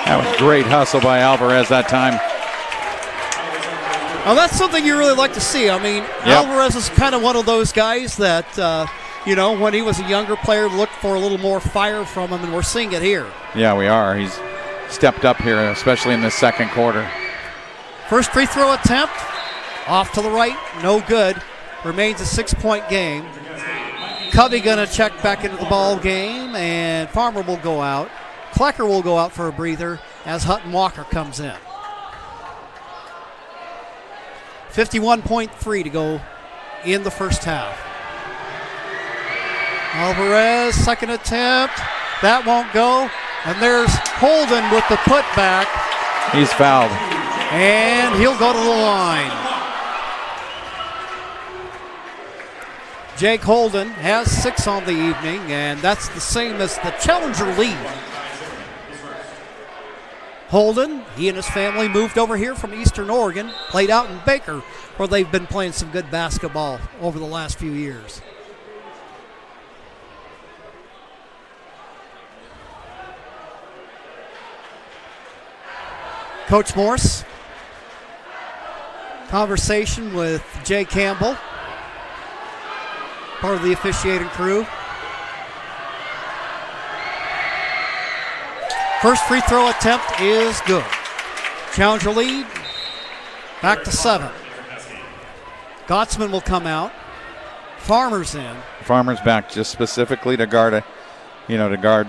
That was great hustle by Alvarez that time. Now that's something you really like to see. I mean, Alvarez is kind of one of those guys that, when he was a younger player, looked for a little more fire from him, and we're seeing it here. Yeah, we are. He's stepped up here, especially in the second quarter. First free throw attempt, off to the right, no good. Remains a 6-point game. Covey going to check back into the ball game, and Farmer will go out. Klecker will go out for a breather as Hutton Walker comes in. 51.3 to go in the first half. Alvarez, second attempt. That won't go. And there's Holden with the putback. He's fouled. And he'll go to the line. Jake Holden has 6 on the evening, and that's the same as the Challenger lead. Holden, he and his family moved over here from Eastern Oregon, played out in Baker, where they've been playing some good basketball over the last few years. Coach Morse, conversation with Jay Campbell, part of the officiating crew. First free throw attempt is good. Challenger lead, back to 7. Gottsman will come out. Farmer's in. Farmer's back just specifically to guard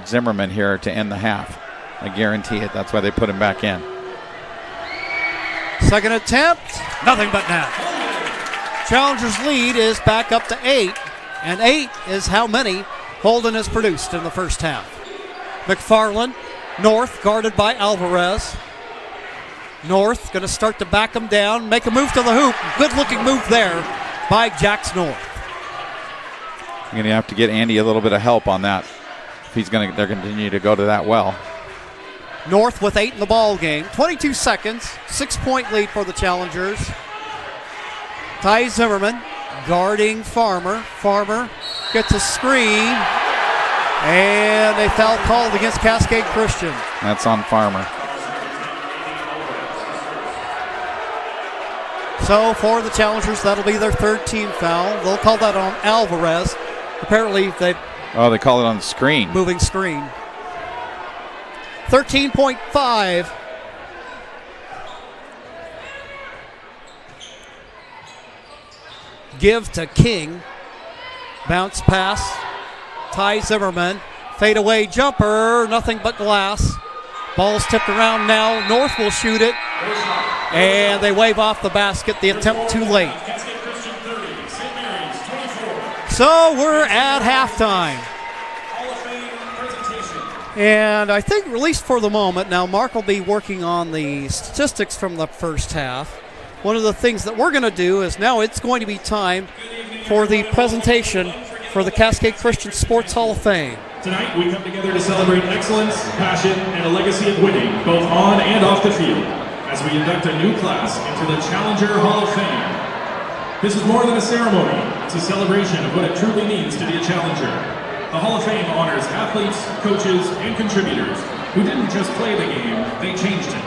Zimmerman here to end the half. I guarantee it. That's why they put him back in. Second attempt, nothing but net. Challengers' lead is back up to 8, and 8 is how many Holden has produced in the first half. McFarland, North, guarded by Alvarez. North going to start to back him down, make a move to the hoop. Good-looking move there by Jax North. You're going to have to get Andy a little bit of help on that if he's going to. They're going to continue to go to that well. North with 8 in the ball game. 22 seconds, 6-point lead for the Challengers. Ty Zimmerman guarding Farmer. Farmer gets a screen, and a foul called against Cascade Christian. That's on Farmer. So for the Challengers, that'll be their third team foul. They'll call that on Alvarez. Apparently they call it on the screen. Moving screen. 13.5. Give to King. Bounce pass. Ty Zimmerman. Fade away jumper. Nothing but glass. Ball's tipped around now. North will shoot it. And they wave off the basket. The attempt too late. So we're at halftime. And I think, at least for the moment, now Mark will be working on the statistics from the first half. One of the things that we're going to do is now it's going to be time for the presentation for the Cascade Christian Sports Hall of Fame. Tonight we come together to celebrate excellence, passion, and a legacy of winning, both on and off the field, as we induct a new class into the Challenger Hall of Fame. This is more than a ceremony, it's a celebration of what it truly means to be a challenger. The Hall of Fame honors athletes, coaches, and contributors who didn't just play the game, they changed it.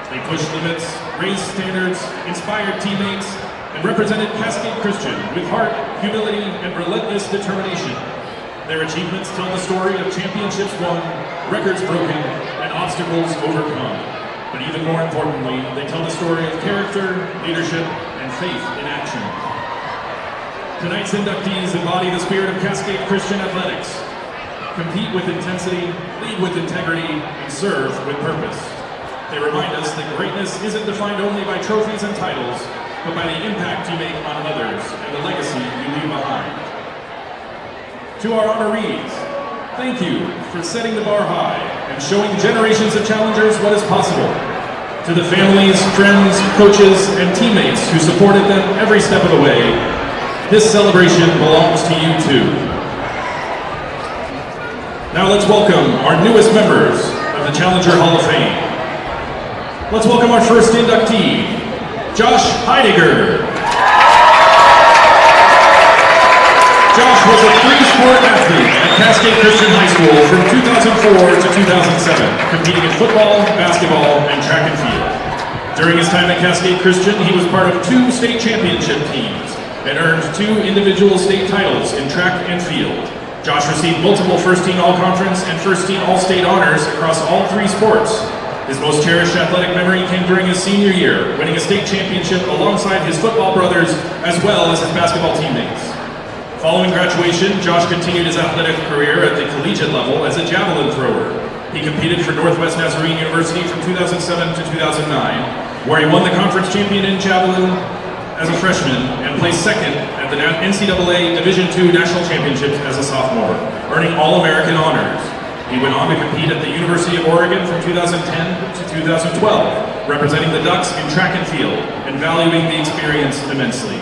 They pushed limits, raised standards, inspired teammates, and represented Cascade Christian with heart, humility, and relentless determination. Their achievements tell the story of championships won, records broken, and obstacles overcome. But even more importantly, they tell the story of character, leadership, and faith in action. Tonight's inductees embody the spirit of Cascade Christian athletics. Compete with intensity, lead with integrity, and serve with purpose. They remind us that greatness isn't defined only by trophies and titles, but by the impact you make on others and the legacy you leave behind. To our honorees, thank you for setting the bar high and showing generations of challengers what is possible. To the families, friends, coaches, and teammates who supported them every step of the way, this celebration belongs to you too. Now let's welcome our newest members of the Challenger Hall of Fame. Let's welcome our first inductee, Josh Heidegger. Josh was a three-sport athlete at Cascade Christian High School from 2004 to 2007, competing in football, basketball, and track and field. During his time at Cascade Christian, he was part of 2 state championship teams and earned 2 individual state titles in track and field. Josh received multiple first-team All-Conference and first-team All-State honors across all 3 sports. His most cherished athletic memory came during his senior year, winning a state championship alongside his football brothers as well as his basketball teammates. Following graduation, Josh continued his athletic career at the collegiate level as a javelin thrower. He competed for Northwest Nazarene University from 2007 to 2009, where he won the conference champion in javelin as a freshman and placed second at the NCAA Division II National Championships as a sophomore, earning All-American honors. He went on to compete at the University of Oregon from 2010 to 2012, representing the Ducks in track and field and valuing the experience immensely.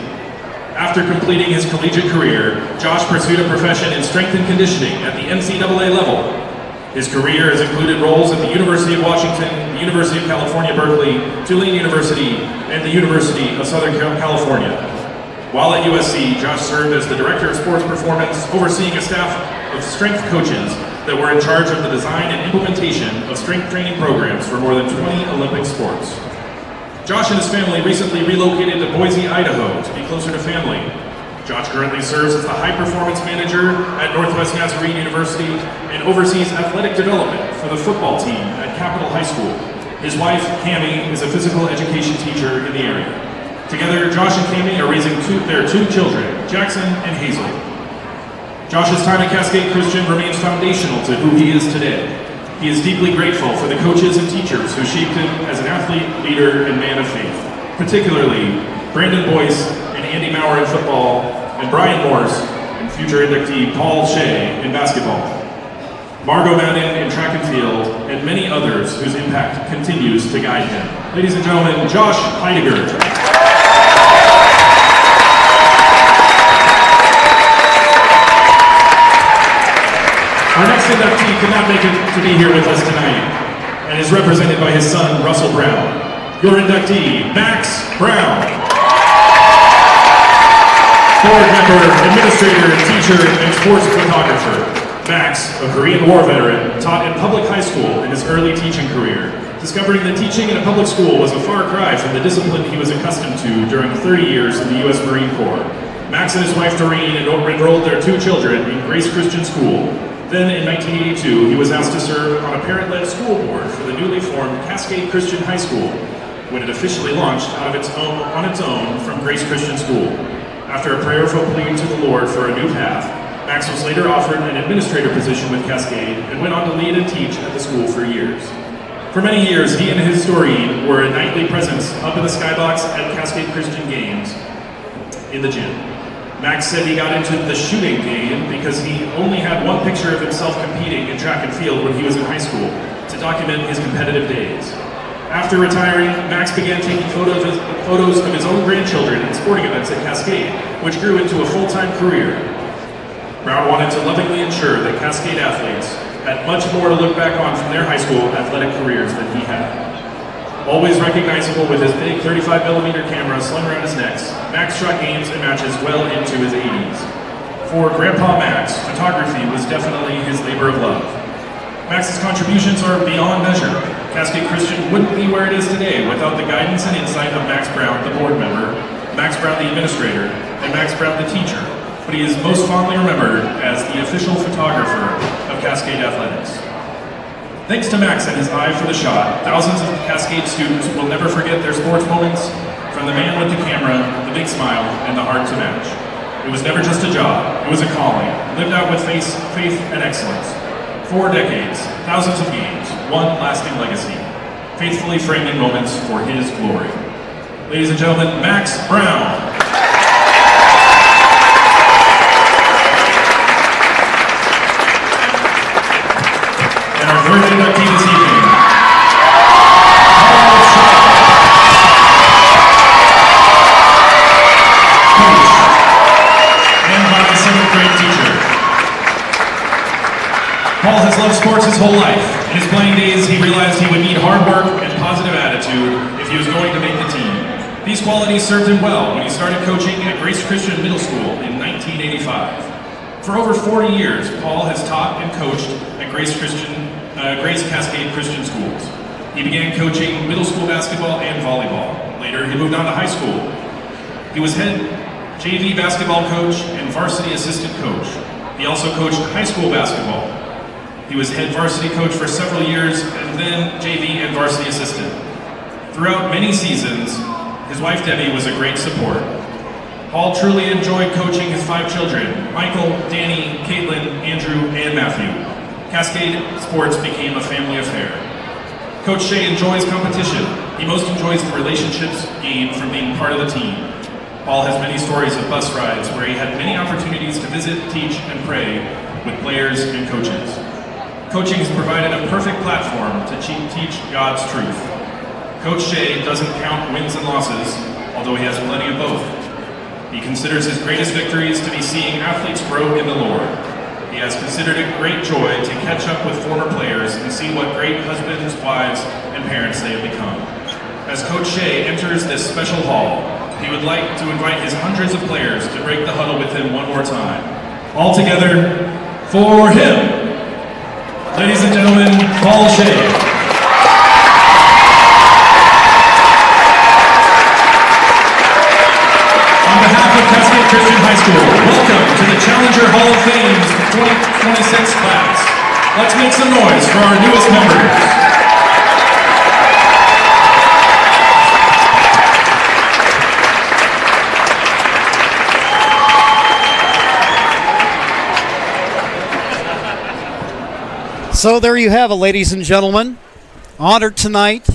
After completing his collegiate career, Josh pursued a profession in strength and conditioning at the NCAA level. His career has included roles at the University of Washington, the University of California, Berkeley, Tulane University, and the University of Southern California. While at USC, Josh served as the Director of Sports Performance, overseeing a staff of strength coaches that were in charge of the design and implementation of strength training programs for more than 20 Olympic sports. Josh and his family recently relocated to Boise, Idaho to be closer to family. Josh currently serves as the High Performance Manager at Northwest Nazarene University and oversees athletic development for the football team at Capitol High School. His wife, Cammie, is a physical education teacher in the area. Together, Josh and Cammie are raising their 2 children, Jackson and Hazel. Josh's time at Cascade Christian remains foundational to who he is today. He is deeply grateful for the coaches and teachers who shaped him as an athlete, leader, and man of faith, particularly Brandon Boyce and Andy Andy Maurer in football, and Brian Morse, and future inductee Paul Shea in basketball. Margot Madden in track and field, and many others whose impact continues to guide him. Ladies and gentlemen, Josh Heidegger. Our next inductee could not make it to be here with us tonight, and is represented by his son, Russell Brown. Your inductee, Max Brown. Board member, administrator, teacher, and sports photographer. Max, a Korean War veteran, taught in public high school in his early teaching career. Discovering that teaching in a public school was a far cry from the discipline he was accustomed to during 30 years in the U.S. Marine Corps. Max and his wife Doreen enrolled their 2 children in Grace Christian School. Then in 1982, he was asked to serve on a parent-led school board for the newly formed Cascade Christian High School, when it officially launched on its own from Grace Christian School. After a prayerful plea to the Lord for a new path, Max was later offered an administrator position with Cascade and went on to lead and teach at the school for years. For many years, he and his Doreen were a nightly presence up in the skybox at Cascade Christian Games in the gym. Max said he got into the shooting game because he only had one picture of himself competing in track and field when he was in high school to document his competitive days. After retiring, Max began taking photos of his own grandchildren at sporting events at Cascade, which grew into a full-time career. Brown wanted to lovingly ensure that Cascade athletes had much more to look back on from their high school athletic careers than he had. Always recognizable with his big 35mm camera slung around his neck, Max shot games and matches well into his 80s. For Grandpa Max, photography was definitely his labor of love. Max's contributions are beyond measure. Cascade Christian wouldn't be where it is today without the guidance and insight of Max Brown, the board member, Max Brown, the administrator, and Max Brown, the teacher. But he is most fondly remembered as the official photographer of Cascade Athletics. Thanks to Max and his eye for the shot, thousands of Cascade students will never forget their sports moments, from the man with the camera, the big smile, and the heart to match. It was never just a job, it was a calling, lived out with faith and excellence. 4 decades, thousands of games, one lasting legacy, faithfully framing moments for his glory. Ladies and gentlemen, Max Brown. And our third inductee this evening, coach, and my 7th grade teacher. Paul has loved sports his whole life. In his playing days, he realized he would need hard work and positive attitude if he was going to make the team. These qualities served him well when he started coaching at Grace Christian Middle School in 1985. For over 40 years, Paul has taught and coached at Grace Cascade Christian Schools. He began coaching middle school basketball and volleyball. Later, he moved on to high school. He was head JV basketball coach and varsity assistant coach. He also coached high school basketball. He was head varsity coach for several years and then JV and varsity assistant. Throughout many seasons, his wife Debbie was a great support. Paul truly enjoyed coaching his 5 children, Michael, Danny, Caitlin, Andrew, and Matthew. Cascade Sports became a family affair. Coach Shea enjoys competition. He most enjoys the relationships gained from being part of the team. Paul has many stories of bus rides where he had many opportunities to visit, teach, and pray with players and coaches. Coaching has provided a perfect platform to teach God's truth. Coach Shea doesn't count wins and losses, although he has plenty of both. He considers his greatest victories to be seeing athletes grow in the Lord. He has considered it great joy to catch up with former players and see what great husbands, wives, and parents they have become. As Coach Shea enters this special hall, he would like to invite his hundreds of players to break the huddle with him one more time. All together, for him! Ladies and gentlemen, Paul Shea. On behalf of Cascade Christian High School, welcome to the Challenger Hall of Fame's 2026 class. Let's make some noise for our newest members. So there you have it, ladies and gentlemen. Honored tonight,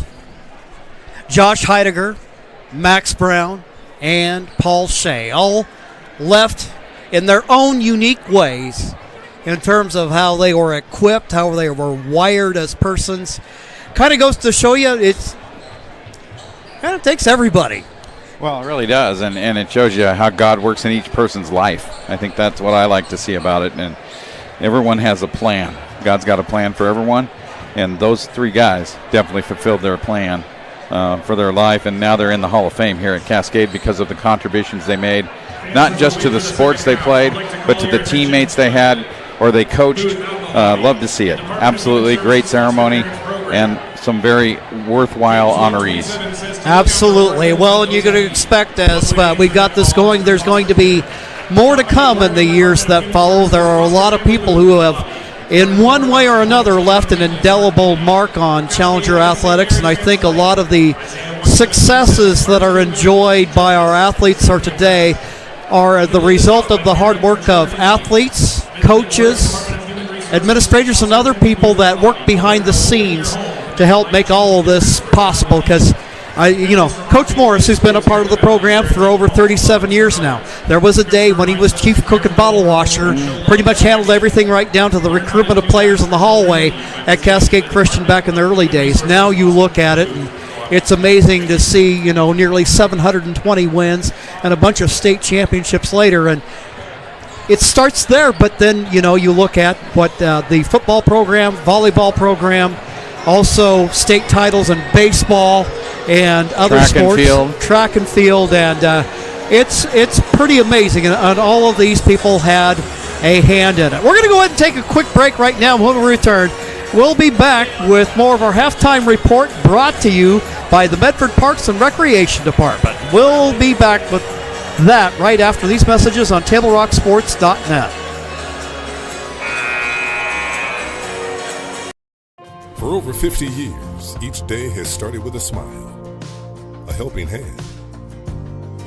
Josh Heidegger, Max Brown, and Paul Shea, all left in their own unique ways in terms of how they were equipped, how they were wired as persons. Kind of goes to show you it kind of takes everybody. Well, it really does, and it shows you how God works in each person's life. I think that's what I like to see about it, and everyone has a plan. God's got a plan for everyone, and those three guys definitely fulfilled their plan for their life, and now they're in the Hall of Fame here at Cascade because of the contributions they made, not just to the sports they played, but to the teammates they had or they coached. Love to see it. Absolutely great ceremony, and some very worthwhile honorees. Absolutely. Well, and you're going to expect, as we got this going, there's going to be more to come in the years that follow. There are a lot of people who have, in one way or another, left an indelible mark on Challenger athletics, and I think a lot of the successes that are enjoyed by our athletes today are the result of the hard work of athletes, coaches, administrators, and other people that work behind the scenes to help make all of this possible. Because Coach Morris, who's been a part of the program for over 37 years now, there was a day when he was chief cook and bottle washer, pretty much handled everything right down to the recruitment of players in the hallway at Cascade Christian back in the early days. Now you look at it, and it's amazing to see, nearly 720 wins and a bunch of state championships later. And it starts there, but then, you look at what the football program, volleyball program, also state titles in baseball and other sports. Track and field. And it's pretty amazing. And all of these people had a hand in it. We're going to go ahead and take a quick break right now. When we return, we'll be back with more of our halftime report brought to you by the Medford Parks and Recreation Department. We'll be back with that right after these messages on TableRockSports.net. For over 50 years, each day has started with a smile, a helping hand,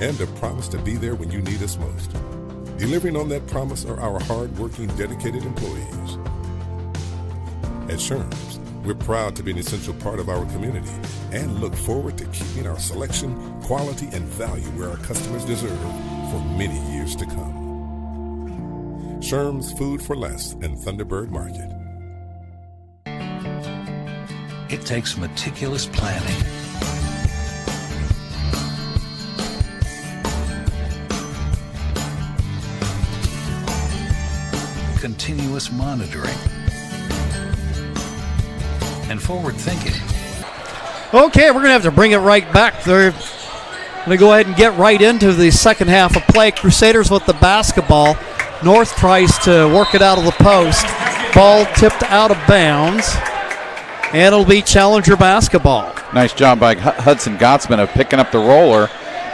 and a promise to be there when you need us most. Delivering on that promise are our hard-working, dedicated employees. At Sherms, we're proud to be an essential part of our community and look forward to keeping our selection, quality, and value where our customers deserve for many years to come. Sherms Food for Less and Thunderbird Market. It takes meticulous planning, continuous monitoring, and forward thinking. Okay, we're going to have to bring it right back. They're going to go ahead and get right into the second half of play. Crusaders with the basketball. North tries to work it out of the post. Ball tipped out of bounds. And it'll be Challenger basketball. Nice job by Hudson Gottsman of picking up the roller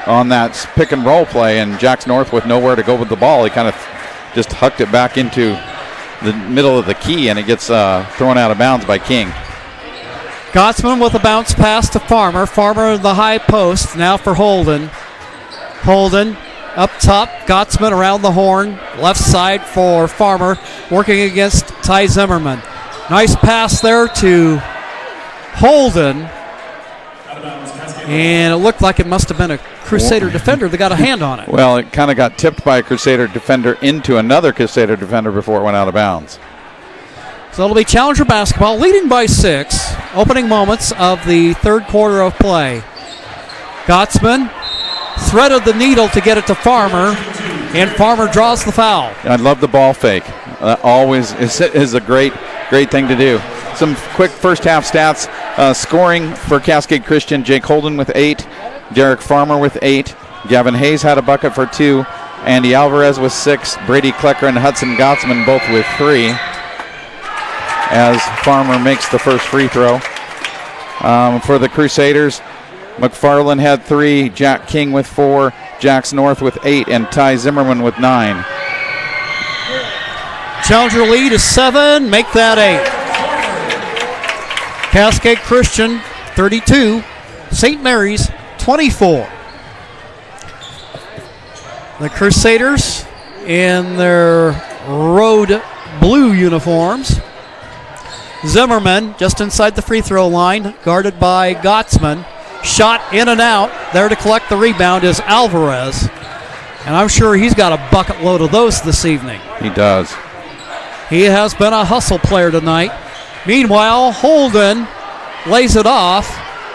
on that pick and roll play, and Jax North with nowhere to go with the ball. He kind of just hucked it back into the middle of the key, and it gets thrown out of bounds by King. Gottsman with a bounce pass to Farmer. Farmer in the high post now for Holden. Holden up top. Gottsman around the horn. Left side for Farmer, working against Ty Zimmerman. Nice pass there to Holden. And it looked like it must have been a Crusader defender that got a hand on it. Well, it kind of got tipped by a Crusader defender into another Crusader defender before it went out of bounds. So it'll be Challenger basketball, leading by 6. Opening moments of the third quarter of play. Gottsman threaded the needle to get it to Farmer, and Farmer draws the foul. I love the ball fake. Always is a great thing to do. Some quick first half stats. Scoring for Cascade Christian, Jake Holden with 8, Derek Farmer with 8, Gavin Hayes had a bucket for 2, Andy Alvarez with 6, Brady Klecker and Hudson Gottsman both with 3, as Farmer makes the first free throw. For the Crusaders, McFarland had 3, Jack King with 4, Jax North with 8, and Ty Zimmerman with 9. Challenger lead is 7. Make that 8. Cascade Christian 32. St. Mary's 24. The Crusaders in their road blue uniforms. Zimmerman just inside the free throw line, guarded by Gottsman. Shot in and out. There to collect the rebound is Alvarez. And I'm sure he's got a bucket load of those this evening. He does. He has been a hustle player tonight. Meanwhile, Holden lays it off.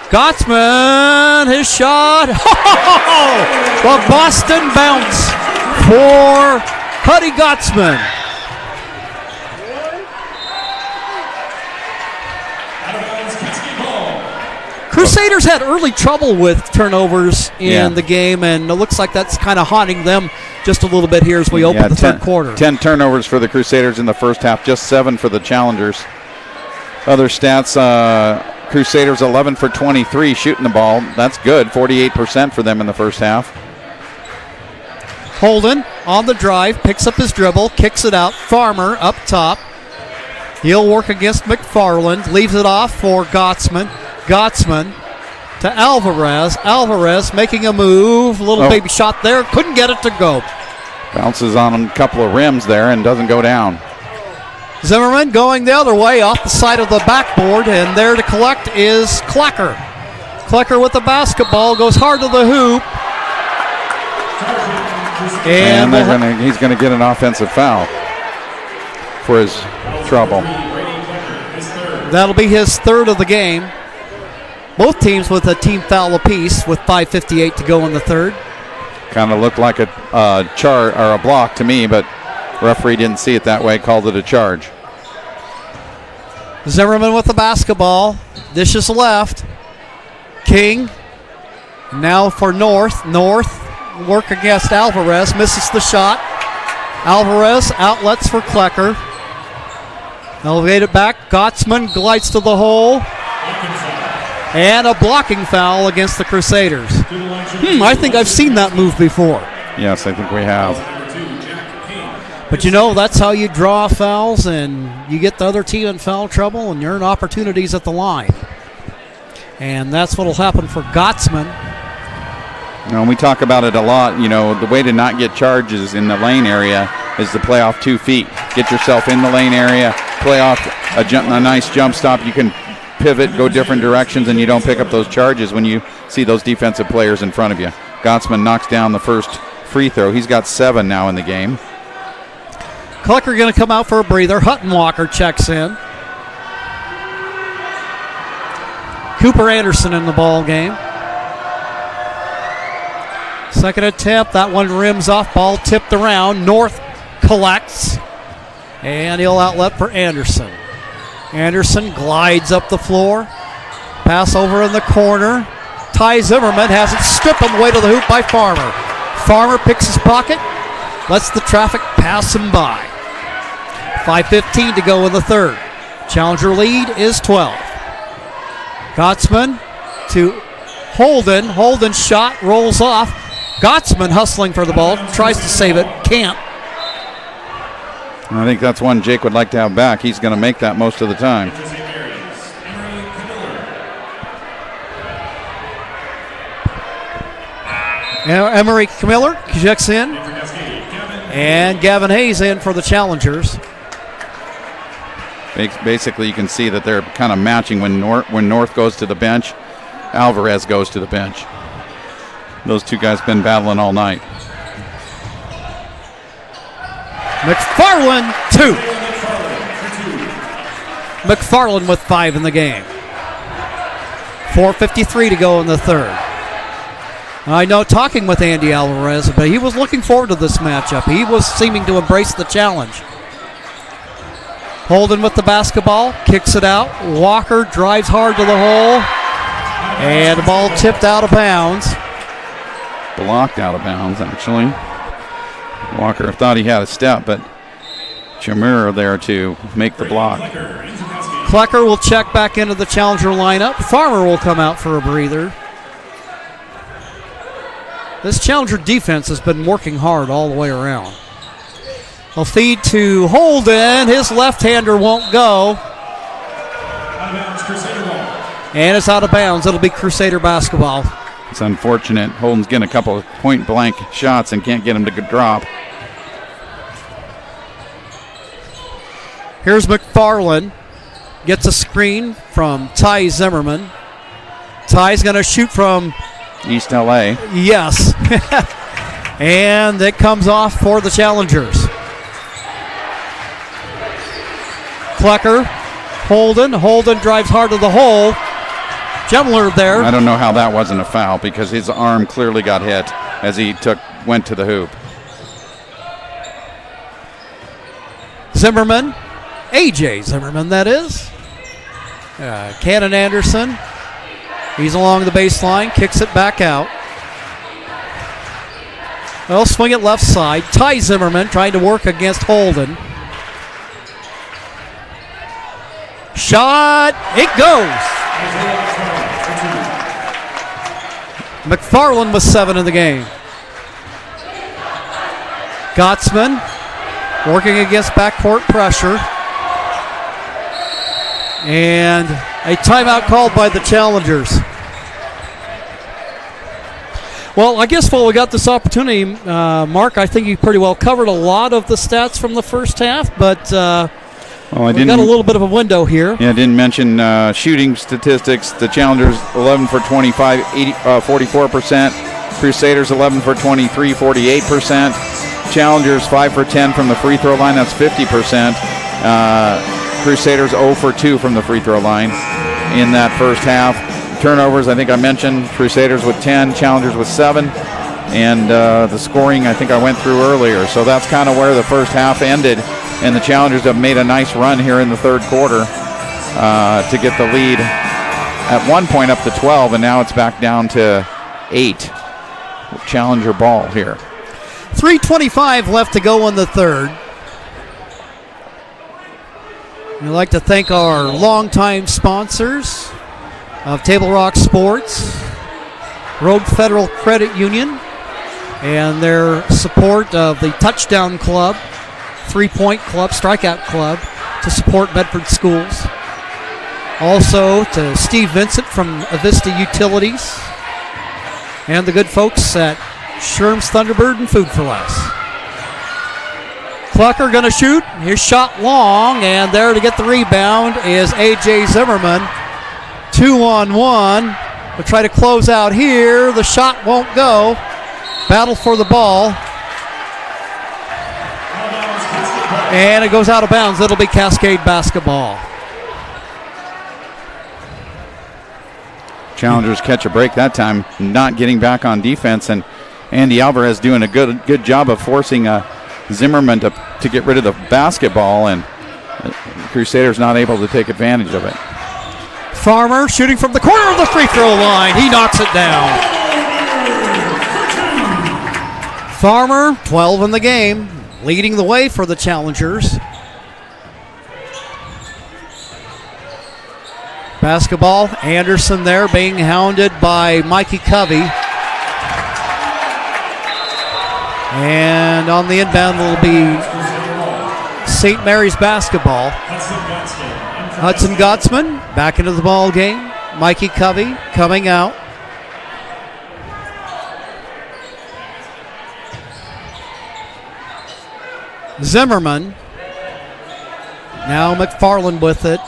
Gottsman, his shot. The Boston bounce for Huddy Gottsman. Crusaders had early trouble with turnovers in the game, and it looks like that's kind of haunting them just a little bit here as we open the third quarter. 10 turnovers for the Crusaders in the first half, just 7 for the Challengers. Other stats, Crusaders 11 for 23 shooting the ball. That's good, 48% for them in the first half. Holden on the drive, picks up his dribble, kicks it out. Farmer up top. He'll work against McFarland, leaves it off for Gottsman. Gottsman to Alvarez. Alvarez making a move. Little baby shot there. Couldn't get it to go. Bounces on a couple of rims there and doesn't go down. Zimmerman going the other way off the side of the backboard, and there to collect is Klecker. Klecker with the basketball, goes hard to the hoop. And he's going to get an offensive foul for his trouble. That'll be his third of the game. Both teams with a team foul apiece with 5:58 to go in the third. Kind of looked like a charge or a block to me, but referee didn't see it that way, called it a charge. Zimmerman with the basketball. Dishes left. King now for North. North work against Alvarez. Misses the shot. Alvarez outlets for Klecker. Elevated back. Gottsman glides to the hole. And a blocking foul against the Crusaders. I think I've seen that move before. Yes, I think we have. But you know, that's how you draw fouls, and you get the other team in foul trouble, and you earn opportunities at the line. And that's what will happen for Gottsman. And we talk about it a lot. You know, the way to not get charges in the lane area is to play off 2 feet. Get yourself in the lane area, play off a nice jump stop. You can pivot, go different directions, and you don't pick up those charges when you see those defensive players in front of you. Gottsman knocks down the first free throw. He's got 7 now in the game. Klecker going to come out for a breather. Hutton Walker checks in. Cooper Anderson in the ball game. Second attempt. That one rims off. Ball tipped around. North collects. And he'll outlet for Anderson. Anderson glides up the floor. Pass over in the corner. Ty Zimmerman has it stripped on the way to the hoop by Farmer. Farmer picks his pocket. Lets the traffic pass him by. 5:15 to go in the third. Challenger lead is 12. Gottsman to Holden. Holden's shot rolls off. Gottsman hustling for the ball. Tries to save it. Can't. I think that's one Jake would like to have back. He's going to make that most of the time. Emery Camiller checks in. And Gavin Hayes in for the Challengers. Basically, you can see that they're kind of matching when North goes to the bench. Alvarez goes to the bench. Those two guys been battling all night. McFarland, 2. McFarland with 5 in the game. 4:53 to go in the third. I know, talking with Andy Alvarez, but he was looking forward to this matchup. He was seeming to embrace the challenge. Holden with the basketball, kicks it out. Walker drives hard to the hole. And the ball tipped out of bounds. Blocked out of bounds, actually. Walker thought he had a step, but Chamura there to make the block. Klecker will check back into the Challenger lineup. Farmer will come out for a breather. This Challenger defense has been working hard all the way around. They'll feed to Holden. His left-hander won't go. And it's out of bounds. It'll be Crusader basketball. It's unfortunate. Holden's getting a couple of point-blank shots and can't get him to drop. Here's McFarland. Gets a screen from Ty Zimmerman. Ty's going to shoot from East LA. Yes. And it comes off for the Challengers. Klecker, Holden drives hard to the hole. Gemler there. I don't know how that wasn't a foul because his arm clearly got hit as he went to the hoop. Zimmerman, A.J. Zimmerman, that is. Cannon Anderson, he's along the baseline, kicks it back out. Well, swing it left side. Ty Zimmerman trying to work against Holden. Shot, it goes. McFarland with 7 in the game. Gottsman working against backcourt pressure. And a timeout called by the Challengers. Well, I guess while we got this opportunity, Mark, I think you pretty well covered a lot of the stats from the first half, but we got a little bit of a window here. Yeah, I didn't mention shooting statistics. The Challengers 11 for 25, 44%. Crusaders 11 for 23, 48%. Challengers 5 for 10 from the free throw line, that's 50%. Crusaders 0 for 2 from the free throw line in that first half. Turnovers, I think I mentioned, Crusaders with 10, Challengers with 7. And the scoring, I think I went through earlier. So that's kind of where the first half ended. And the Challengers have made a nice run here in the third quarter to get the lead at one point up to 12, and now it's back down to 8. Challenger ball here. 3:25 left to go in the third. We'd like to thank our longtime sponsors of Table Rock Sports, Road Federal Credit Union, and their support of the Touchdown Club, 3-Point Club, Strikeout Club, to support Bedford schools. Also to Steve Vincent from Avista Utilities, and the good folks at Sherm's Thunderbird and Food for Less. Klecker going to shoot. His shot long, and there to get the rebound is A.J. Zimmerman. 2-on-1. We'll try to close out here. The shot won't go. Battle for the ball. And it goes out of bounds. It'll be Cascade basketball. Challengers catch a break that time, not getting back on defense, and Andy Alvarez doing a good job of forcing Zimmerman to get rid of the basketball, and Crusaders not able to take advantage of it. Farmer shooting from the corner of the free throw line. He knocks it down. Farmer, 12 in the game, leading the way for the Challengers. Basketball, Anderson there being hounded by Mikey Covey. And on the inbound will be St. Mary's basketball. Hudson Gottsman back into the ball game. Mikey Covey coming out. Zimmerman. Now McFarland with it.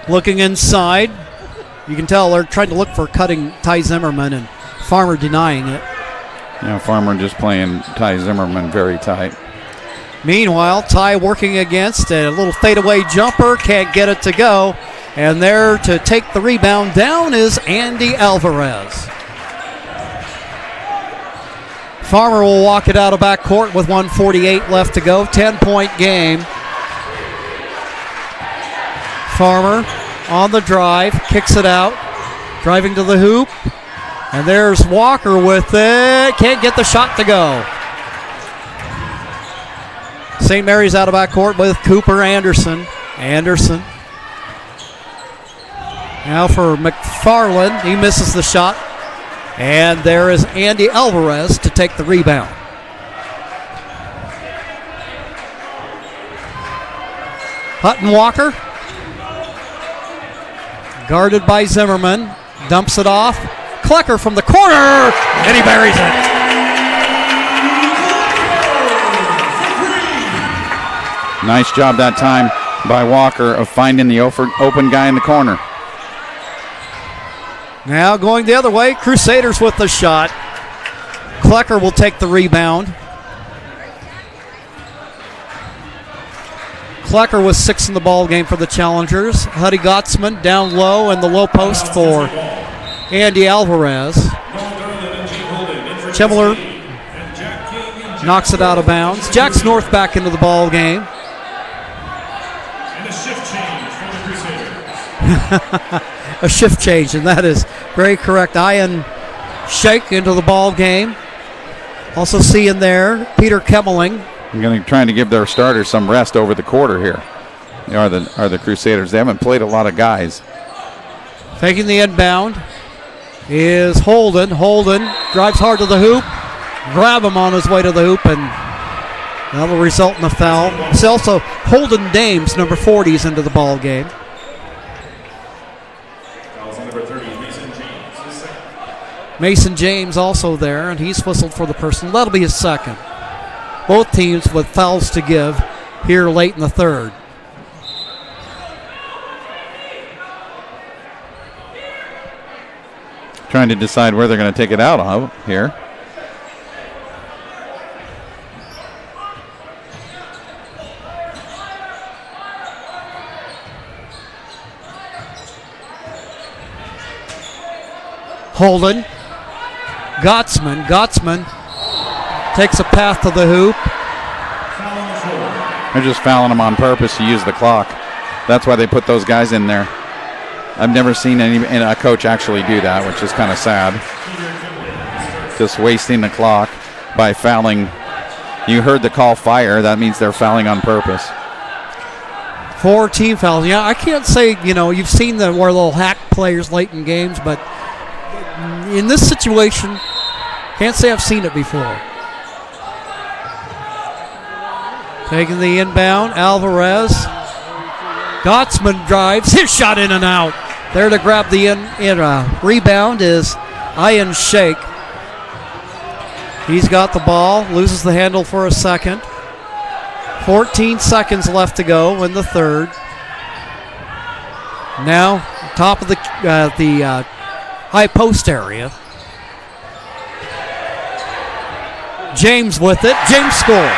Looking inside. You can tell they're trying to look for cutting Ty Zimmerman, and Farmer denying it. Yeah, Farmer just playing Ty Zimmerman very tight. Meanwhile, Ty working against a little fadeaway jumper. Can't get it to go. And there to take the rebound down is Andy Alvarez. Farmer will walk it out of backcourt with 1:48 left to go. 10-point game. Farmer on the drive, kicks it out, driving to the hoop. And there's Walker with it. Can't get the shot to go. St. Mary's out of backcourt with Cooper Anderson. Anderson. Now for McFarland. He misses the shot. And there is Andy Alvarez to take the rebound. Hutton Walker. Guarded by Zimmerman. Dumps it off. Klecker from the corner. And he buries it. Nice job that time by Walker of finding the open guy in the corner. Now going the other way, Crusaders with the shot. Klecker will take the rebound. Klecker was 6 in the ball game for the Challengers. Huddy Gottsman down low in the low post for Andy Alvarez. Chimler knocks it out of bounds. Jax North back into the ball game. And a shift change for the Crusaders. A shift change, and that is very correct. Ian Shake into the ball game. Also seeing there Peter Kemmeling. I'm going to try to give their starters some rest over the quarter here. They are the Crusaders. They haven't played a lot of guys. Taking the inbound is Holden. Holden drives hard to the hoop. Grab him on his way to the hoop, and that'll result in a foul. It's also Holden Dames, number 40, is into the ball game. Number 30, Mason James, his second. Mason James also there, and he's whistled for the personal. That'll be his second. Both teams with fouls to give here late in the third. Trying to decide where they're going to take it out of here. Holden. Gottsman takes a path to the hoop. They're just fouling them on purpose to use the clock. That's why they put those guys in there. I've never seen a coach actually do that, which is kind of sad. Just wasting the clock by fouling. You heard the call fire. That means they're fouling on purpose. 4 team fouls. Yeah, I can't say, you've seen where they'll hack players late in games, but in this situation, can't say I've seen it before. Taking the inbound, Alvarez. Gottsman drives, his shot in and out. There to grab the rebound is Ian Shake. He's got the ball, loses the handle for a second. 14 seconds left to go in the third. Now, top of the high post area. James with it. James scores.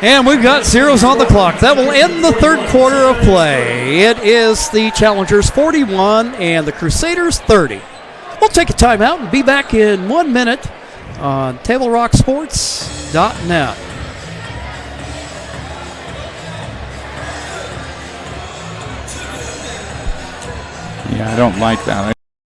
And we've got zeros on the clock. That will end the third quarter of play. It is the Challengers 41 and the Crusaders 30. We'll take a timeout and be back in 1 minute on TableRockSports.net. Yeah, I don't like that.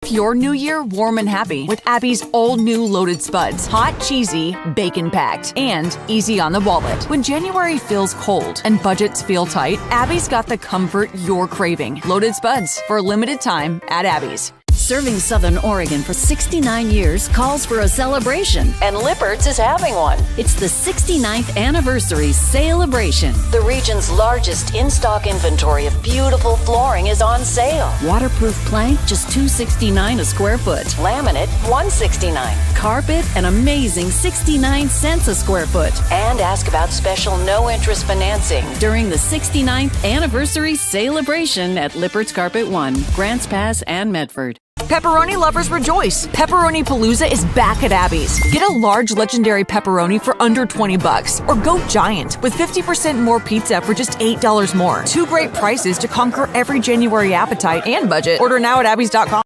Your new year warm and happy with Abby's all new loaded spuds. Hot, cheesy, bacon packed, and easy on the wallet. When January feels cold and budgets feel tight, Abby's got the comfort you're craving. Loaded spuds for a limited time at Abby's. Serving Southern Oregon for 69 years calls for a celebration. And Lippert's is having one. It's the 69th anniversary celebration. The region's largest in-stock inventory of beautiful flooring is on sale. Waterproof plank, just $269 a square foot. Laminate, $169. Carpet, an amazing 69 cents a square foot. And ask about special no-interest financing during the 69th anniversary celebration at Lippert's Carpet One, Grants Pass, and Medford. Pepperoni lovers rejoice! Pepperoni Palooza is back at Abby's. Get a large legendary pepperoni for under $20, or go giant with 50% more pizza for just $8 more. 2 great prices to conquer every January appetite and budget. Order now at abbys.com.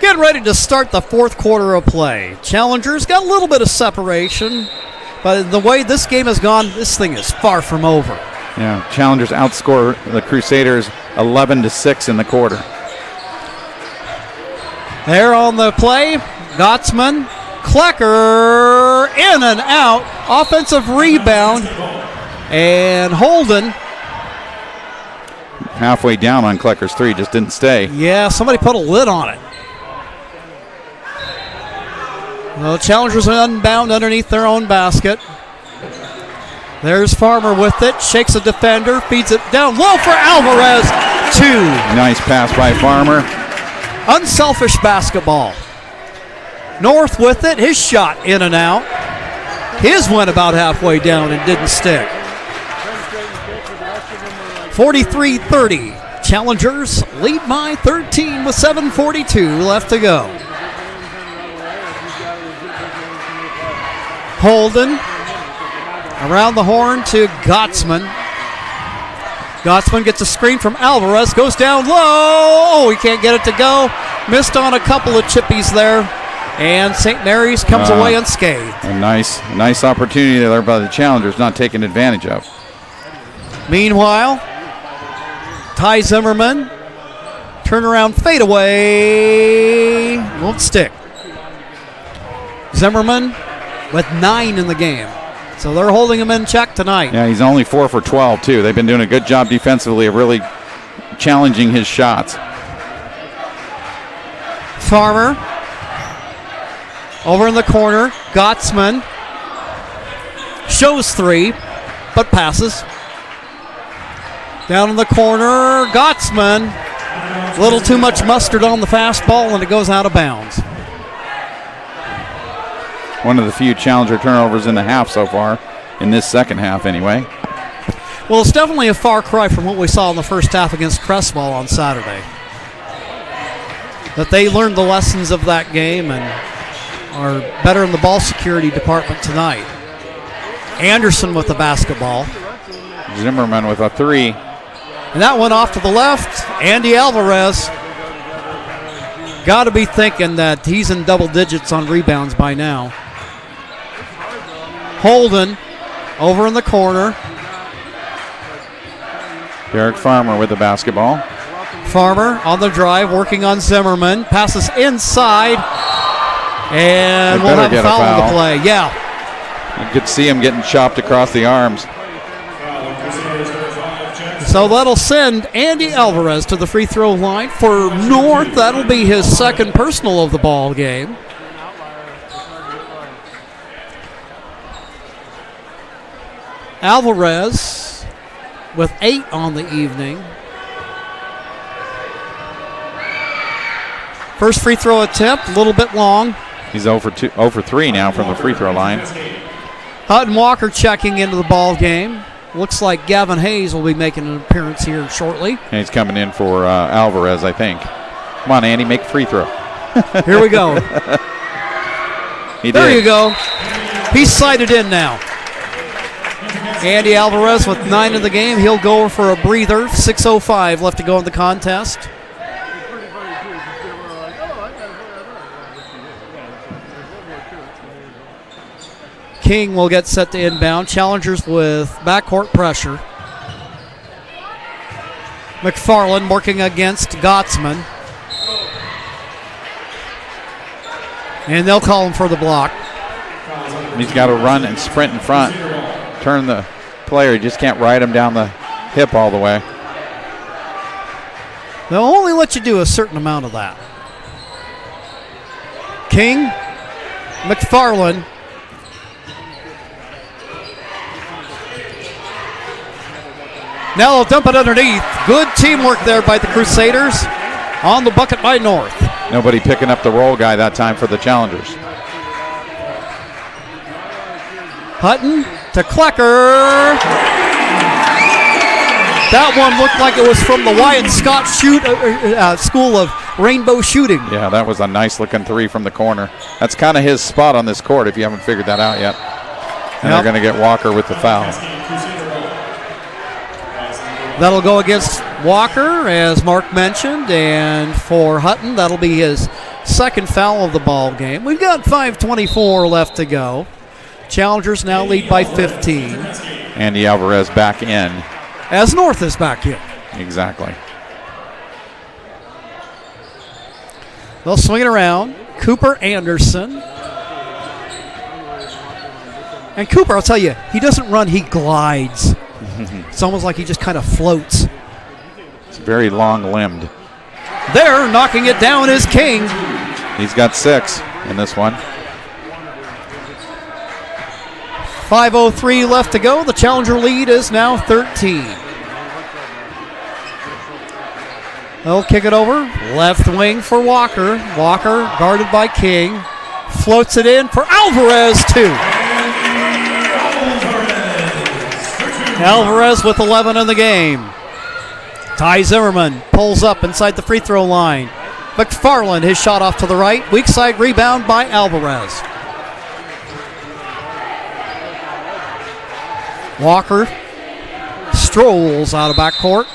Getting ready to start the fourth quarter of play. Challengers got a little bit of separation, but the way this game has gone, this thing is far from over. Yeah, Challengers outscore the Crusaders 11-6 in the quarter. There on the play, Gottsman, Klecker, in and out, offensive rebound, and Holden. Halfway down on Klecker's three, just didn't stay. Yeah, somebody put a lid on it. The Challengers unbound underneath their own basket. There's Farmer with it, shakes a defender, feeds it down low for Alvarez, 2. Nice pass by Farmer. Unselfish basketball. North with it, his shot in and out. His went about halfway down and didn't stick. 43-30. Challengers lead by 13 with 7:42 left to go. Holden around the horn to Gottsman. Gottsman gets a screen from Alvarez, goes down low. Oh, he can't get it to go. Missed on a couple of chippies there. And St. Mary's comes away unscathed. A nice opportunity there by the Challengers, not taking advantage of. Meanwhile, Ty Zimmerman, turnaround fadeaway, won't stick. Zimmerman with 9 in the game. So they're holding him in check tonight. Yeah, he's only 4 for 12, too. They've been doing a good job defensively of really challenging his shots. Farmer over in the corner. Gottsman shows 3, but passes. Down in the corner, Gottsman. A little too much mustard on the fastball, and it goes out of bounds. One of the few Challenger turnovers in the half so far, in this second half anyway. Well, it's definitely a far cry from what we saw in the first half against Crestwell on Saturday. That they learned the lessons of that game and are better in the ball security department tonight. Anderson with the basketball. Zimmerman with a 3. And that one off to the left. Andy Alvarez. Got to be thinking that he's in double digits on rebounds by now. Holden over in the corner. Derek Farmer with the basketball. Farmer on the drive, working on Zimmerman. Passes inside. And we'll have a foul on the play. Yeah. You could see him getting chopped across the arms. So that'll send Andy Alvarez to the free throw line for North. That'll be his second personal of the ball game. Alvarez with 8 on the evening. First free throw attempt, a little bit long. He's 0 for 3 now from the free throw line. Hutton Walker checking into the ball game. Looks like Gavin Hayes will be making an appearance here shortly. And he's coming in for Alvarez, I think. Come on, Andy, make a free throw. Here we go. There you go. He's sighted in now. Andy Alvarez with 9 in the game. He'll go for a breather. 6:05 left to go in the contest. King will get set to inbound. Challengers with backcourt pressure. McFarland working against Gottsman. And they'll call him for the block. He's got to run and sprint in front. Turn the player. You just can't ride him down the hip all the way. They'll only let you do a certain amount of that. King, McFarland. Now they'll dump it underneath. Good teamwork there by the Crusaders. On the bucket by North. Nobody picking up the roll guy that time for the Challengers. Hutton to Klecker. That one looked like it was from the Wyatt Scott School of Rainbow Shooting. Yeah, that was a nice looking 3 from the corner. That's kind of his spot on this court if you haven't figured that out yet. And they're going to get Walker with the foul. That'll go against Walker, as Mark mentioned, and for Hutton, that'll be his second foul of the ball game. We've got 5:24 left to go. Challengers now lead by 15. Andy Alvarez back in. As North is back in. Exactly. They'll swing it around. Cooper Anderson. And Cooper, I'll tell you, he doesn't run, he glides. It's almost like he just kind of floats. It's very long-limbed. There, knocking it down is King. He's got 6 in this one. 5:03 left to go. The Challenger lead is now 13. They'll kick it over. Left wing for Walker. Walker guarded by King. Floats it in for Alvarez, too. Alvarez with 11 in the game. Ty Zimmerman pulls up inside the free throw line. McFarland, his shot off to the right. Weak side rebound by Alvarez. Walker strolls out of backcourt.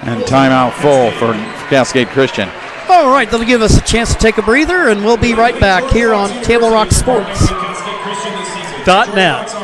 And timeout full for Cascade Christian. All right, that'll give us a chance to take a breather, and we'll be right back here on Table Rock Sports. .net.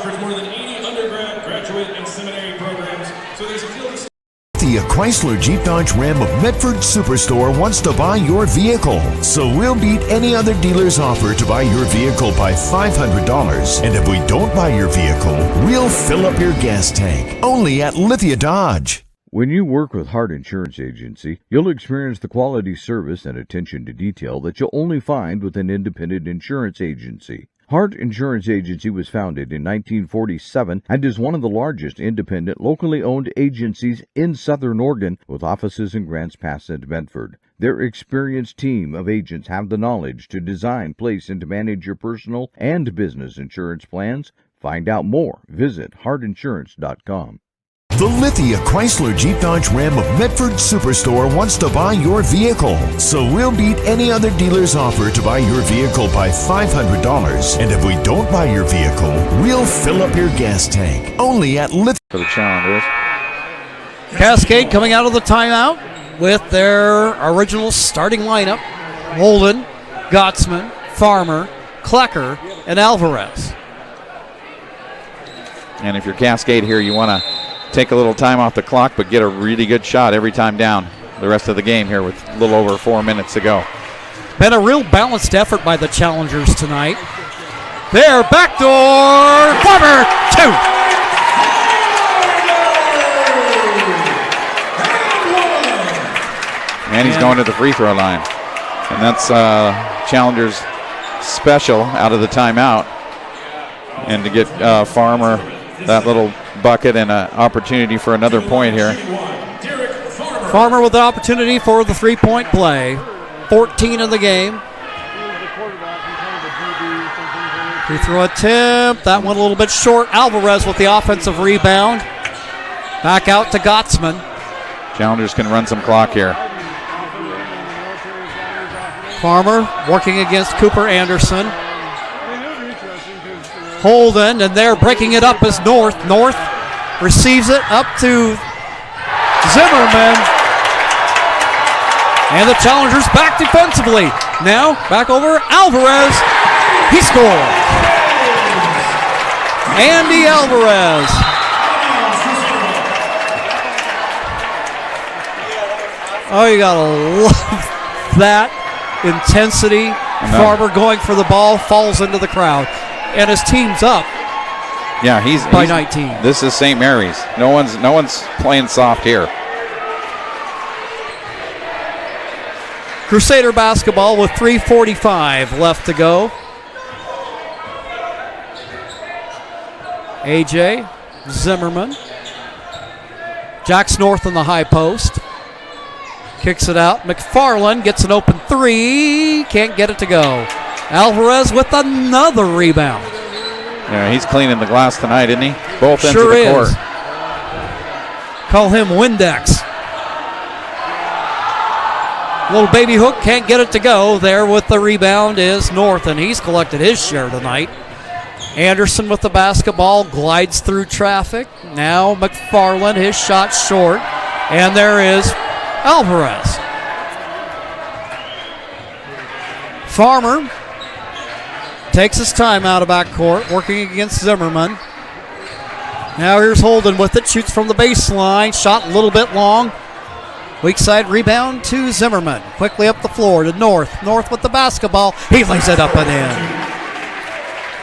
The Chrysler Jeep Dodge Ram of Medford Superstore wants to buy your vehicle. So we'll beat any other dealer's offer to buy your vehicle by $500. And if we don't buy your vehicle, we'll fill up your gas tank. Only at Lithia Dodge. When you work with Hart Insurance Agency, you'll experience the quality service and attention to detail that you'll only find with an independent insurance agency. Hart Insurance Agency was founded in 1947 and is one of the largest independent, locally owned agencies in Southern Oregon, with offices in Grants Pass and Medford. Their experienced team of agents have the knowledge to design, place, and to manage your personal and business insurance plans. Find out more. Visit hartinsurance.com. The Lithia Chrysler Jeep Dodge Ram of Medford Superstore wants to buy your vehicle. So we'll beat any other dealer's offer to buy your vehicle by $500. And if we don't buy your vehicle, we'll fill up your gas tank. Only at Lithia. For the challengers. Cascade coming out of the timeout with their original starting lineup. Holden, Gottsman, Farmer, Klecker, and Alvarez. And if you're Cascade here, you want to take a little time off the clock, but get a really good shot every time down the rest of the game here with a little over 4 minutes to go. Been a real balanced effort by the challengers tonight. There, backdoor, Farmer, 2. And he's going to the free throw line. And that's challengers special out of the timeout. And to get Farmer that little bucket and an opportunity for another point here. Farmer with the opportunity for the three-point play. 14 in the game. Free throw attempt. That one a little bit short. Alvarez with the offensive rebound. Back out to Gottsman. Challengers can run some clock here. Farmer working against Cooper Anderson. Holden, and they're breaking it up as North. North receives it up to Zimmerman. And the challengers back defensively. Now back over Alvarez. He scores. Andy Alvarez. Oh, you gotta love that intensity. Farmer going for the ball, falls into the crowd. And his team's up. Yeah, he's by 19. This is St. Mary's. No one's playing soft here. Crusader basketball with 3:45 left to go. AJ Zimmerman. Jacks North on the high post. Kicks it out. McFarland gets an open three. Can't get it to go. Alvarez with another rebound. Yeah, he's cleaning the glass tonight, isn't he? Both ends sure of the court. Is. Call him Windex. Little baby hook, can't get it to go. There with the rebound is North, and he's collected his share tonight. Anderson with the basketball, glides through traffic. Now McFarland, his shot short. And there is Alvarez. Farmer takes his time out of backcourt, working against Zimmerman. Now here's Holden with it, shoots from the baseline, shot a little bit long. Weak side rebound to Zimmerman. Quickly up the floor to North. North with the basketball. He lays it up and in.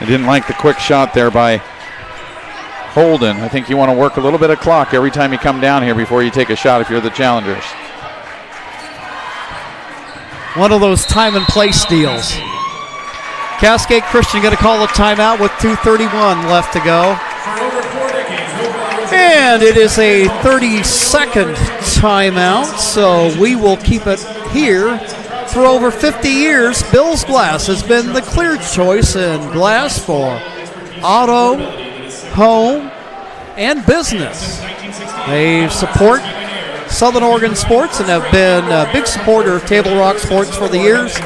I didn't like the quick shot there by Holden. I think you want to work a little bit of clock every time you come down here before you take a shot if you're the challengers. One of those time and place deals. Cascade Christian going to call a timeout with 2:31 left to go. And it is a 30-second timeout, so we will keep it here. For over 50 years, Bill's Glass has been the clear choice in glass for auto, home, and business. They support Southern Oregon sports and have been a big supporter of Table Rock sports for the years.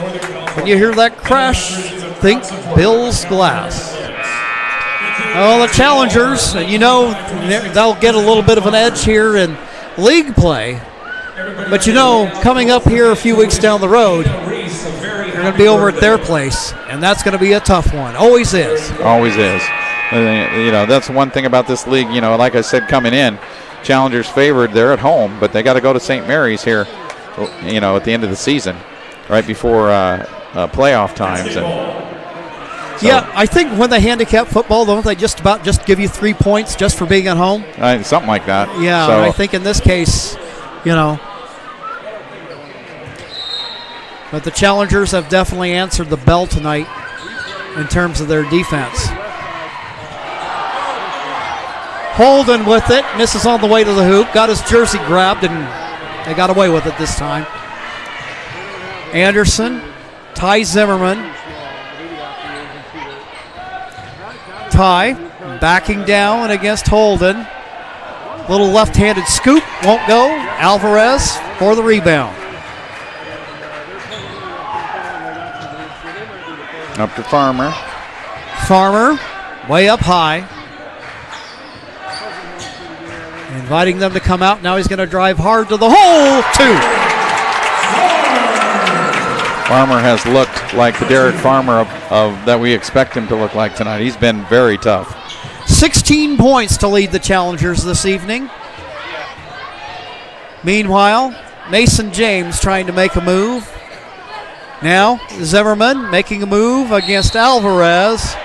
When you hear that crash, think Bill's Glass. Oh, the challengers, and you know they'll get a little bit of an edge here in league play. But you know, coming up here a few weeks down the road, you're going to be over at their place, and that's going to be a tough one. Always is. Always is. You know, that's one thing about this league. You know, like I said, coming in, challengers favored. They're at home, but they got to go to St. Mary's here, you know, at the end of the season, right before playoff times. And so, yeah, I think when they handicap football, don't they just give you 3 points just for being at home? Something like that. Yeah, so, I think in this case, you know. But the challengers have definitely answered the bell tonight in terms of their defense. Holden with it, misses on the way to the hoop, got his jersey grabbed, and they got away with it this time. Anderson, Ty Zimmerman. Ty backing down against Holden. Little left-handed scoop, won't go. Alvarez for the rebound. Up to Farmer. Farmer, way up high. Inviting them to come out. Now he's going to drive hard to the hole. 2. Farmer has looked like the Derek Farmer of that we expect him to look like tonight. He's been very tough. 16 points to lead the challengers this evening. Meanwhile, Mason James trying to make a move. Now, Zimmerman making a move against Alvarez.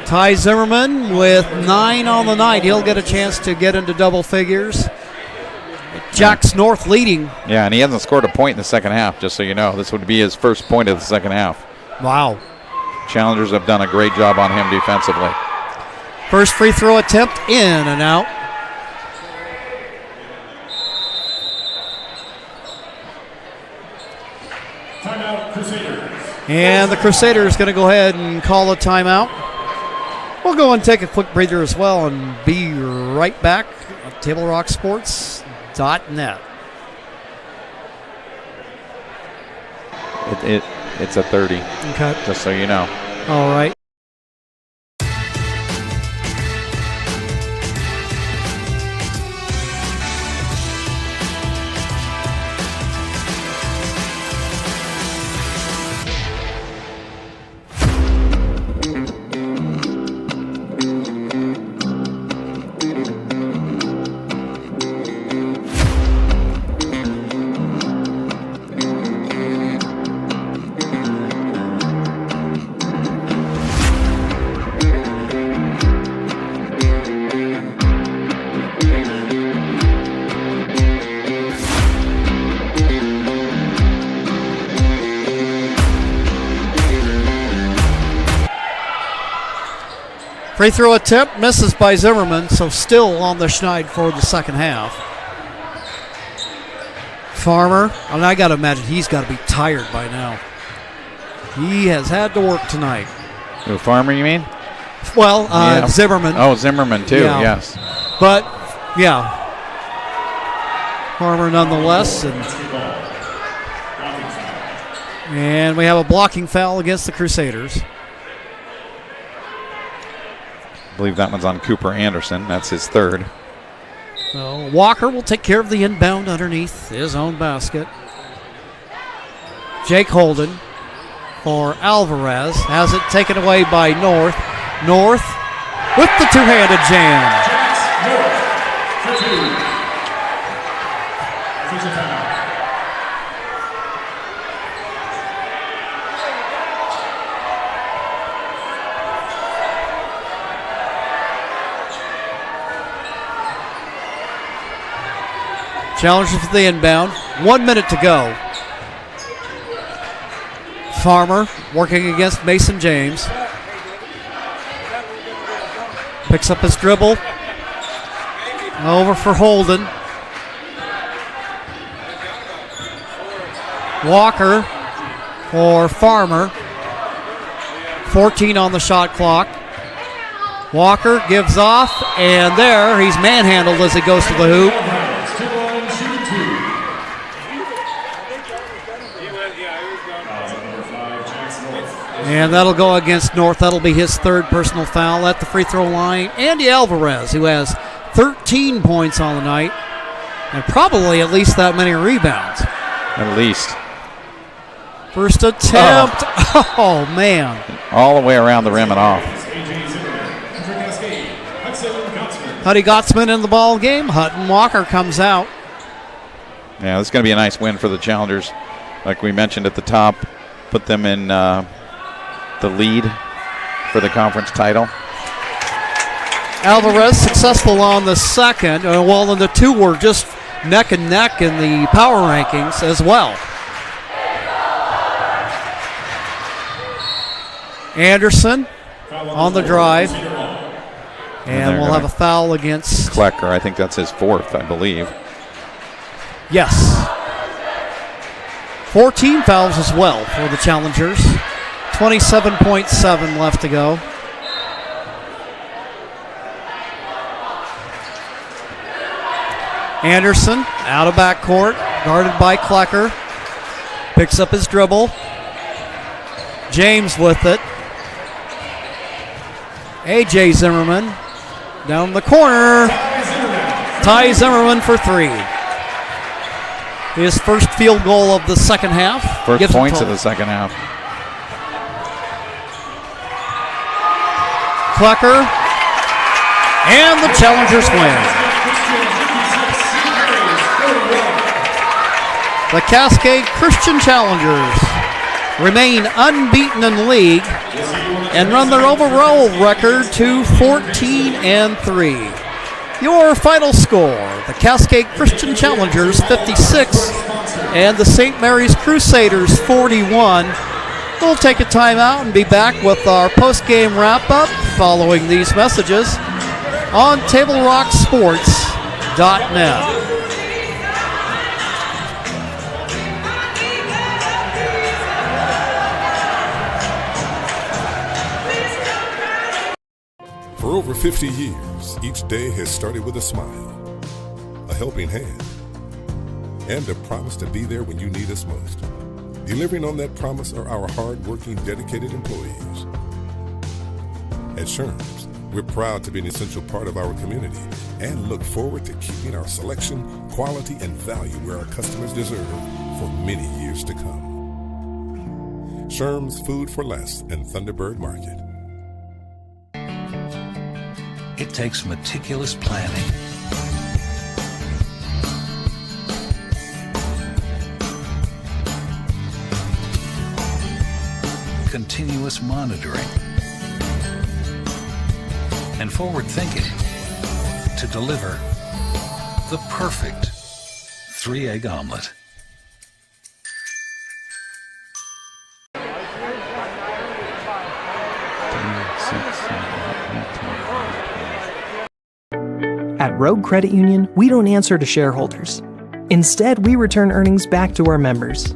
Ty Zimmerman with 9 on the night. He'll get a chance to get into double figures. Jacks North leading. Yeah, and he hasn't scored a point in the second half, just so you know. This would be his first point of the second half. Wow. Challengers have done a great job on him defensively. First free throw attempt in and out. Timeout, Crusaders. And the Crusaders going to go ahead and call a timeout. We'll go and take a quick breather as well and be right back on TableRockSports.net. It's a 30. Okay. Just so you know. All right. Free throw attempt misses by Zimmerman, so still on the schneid for the second half. Farmer, and I got to imagine he's got to be tired by now. He has had to work tonight. Who, Farmer, you mean? Well, yeah. Zimmerman. Oh, Zimmerman too, yeah. Yes. But, yeah. Farmer nonetheless. And we have a blocking foul against the Crusaders. I believe that one's on Cooper Anderson. That's his third. So Walker will take care of the inbound underneath his own basket. Jake Holden for Alvarez. Has it taken away by North. North with the two-handed jam. Challengers for the inbound. 1 minute to go. Farmer working against Mason James. Picks up his dribble. Over for Holden. Walker for Farmer. 14 on the shot clock. Walker gives off, and there he's manhandled as he goes to the hoop. And that'll go against North. That'll be his third personal foul at the free throw line. Andy Alvarez, who has 13 points on the night, and probably at least that many rebounds. At least. First attempt. Oh, man. All the way around the rim and off. Huddy Gottsman in the ball game. Hutton Walker comes out. Yeah, this is going to be a nice win for the Challengers. Like we mentioned at the top, put them in the lead for the conference title. Alvarez successful on the second. Well, and the two were just neck and neck in the power rankings as well. Anderson on the drive. And we'll have a foul against Klecker. I think that's his fourth, I believe. Yes. 14 fouls as well for the Challengers. 27.7 left to go. Anderson out of backcourt, guarded by Klecker. Picks up his dribble. James with it. A.J. Zimmerman down the corner. Ty Zimmerman for three. His first field goal of the second half. First points of the second half. Klecker. And the Challengers win. The Cascade Christian Challengers remain unbeaten in the league and run their overall record to 14-3. Your final score, the Cascade Christian Challengers 56 and the St. Mary's Crusaders 41. We'll take a timeout and be back with our post-game wrap-up following these messages on TableRockSports.net. For over 50 years, each day has started with a smile, a helping hand, and a promise to be there when you need us most. Delivering on that promise are our hard-working, dedicated employees. At Sherms, we're proud to be an essential part of our community and look forward to keeping our selection, quality, and value where our customers deserve for many years to come. Sherms Food for Less and Thunderbird Market. It takes meticulous planning, continuous monitoring, and forward thinking to deliver the perfect 3-egg omelet. At Rogue Credit Union, we don't answer to shareholders. Instead, we return earnings back to our members.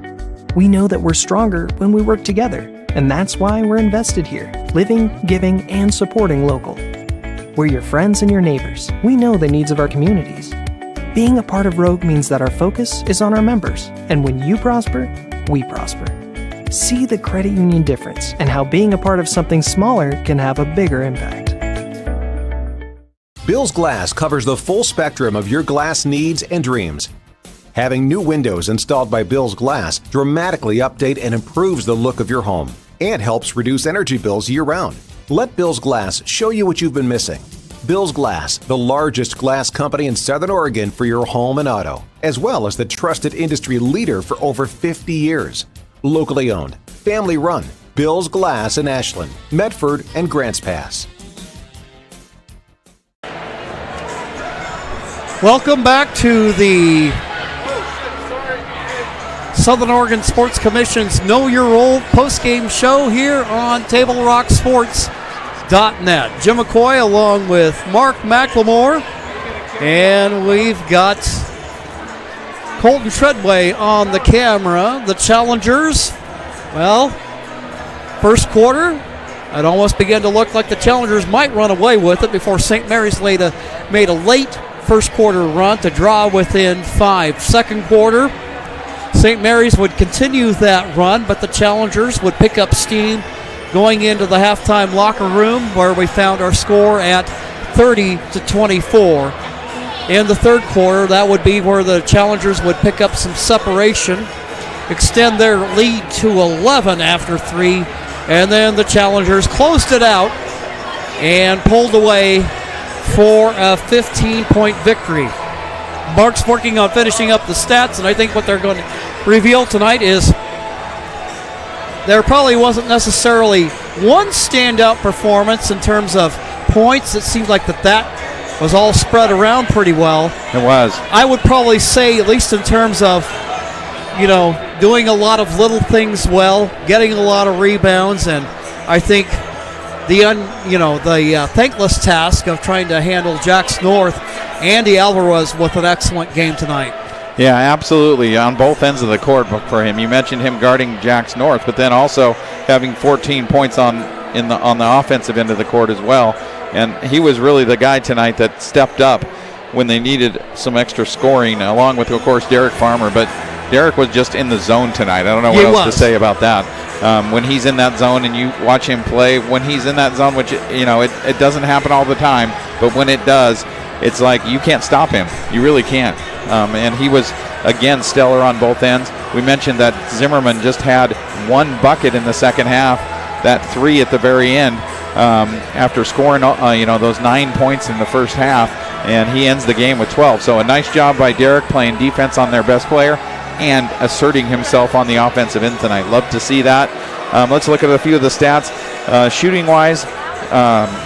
We know that we're stronger when we work together, and that's why we're invested here, living, giving, and supporting local. We're your friends and your neighbors. We know the needs of our communities. Being a part of Rogue means that our focus is on our members, and when you prosper, we prosper. See the credit union difference and how being a part of something smaller can have a bigger impact. Bill's Glass covers the full spectrum of your glass needs and dreams. Having new windows installed by Bill's Glass dramatically update and improves the look of your home and helps reduce energy bills year-round. Let Bill's Glass show you what you've been missing. Bill's Glass, the largest glass company in Southern Oregon for your home and auto, as well as the trusted industry leader for over 50 years. Locally owned, family run, Bill's Glass in Ashland, Medford, and Grants Pass. Welcome back to the Southern Oregon Sports Commission's Know Your Role post-game show here on TableRockSports.net. Jim McCoy along with Mark McLemore, and we've got Colton Treadway on the camera. The Challengers, well, first quarter, It almost began to look like the Challengers might run away with it before St. Mary's made a late first quarter run to draw within 5. Second quarter, St. Mary's would continue that run, but the Challengers would pick up steam going into the halftime locker room, where we found our score at 30-24. In the third quarter, that would be where the Challengers would pick up some separation, extend their lead to 11 after 3, and then the Challengers closed it out and pulled away for a 15-point victory. Mark's working on finishing up the stats, and I think what they're going to reveal tonight is there probably wasn't necessarily one standout performance in terms of points. It seemed like that was all spread around pretty well. It was. I would probably say, at least in terms of, doing a lot of little things well, getting a lot of rebounds, and I think the thankless task of trying to handle Jacks North, Andy Alvarez with an excellent game tonight. Yeah, absolutely, on both ends of the court for him. You mentioned him guarding Jacks North, but then also having 14 points on the offensive end of the court as well. And he was really the guy tonight that stepped up when they needed some extra scoring, along with, of course, Derek Farmer. But Derek was just in the zone tonight. I don't know what else to say about that. When he's in that zone and you watch him play, when he's in that zone, which, it doesn't happen all the time, but when it does, it's like you can't stop him. You really can't. And he was, again, stellar on both ends. We mentioned that Zimmerman just had one bucket in the second half, that 3 at the very end, after scoring those 9 points in the first half, and he ends the game with 12. So a nice job by Derek playing defense on their best player and asserting himself on the offensive end tonight. Love to see that. Let's look at a few of the stats. Shooting-wise,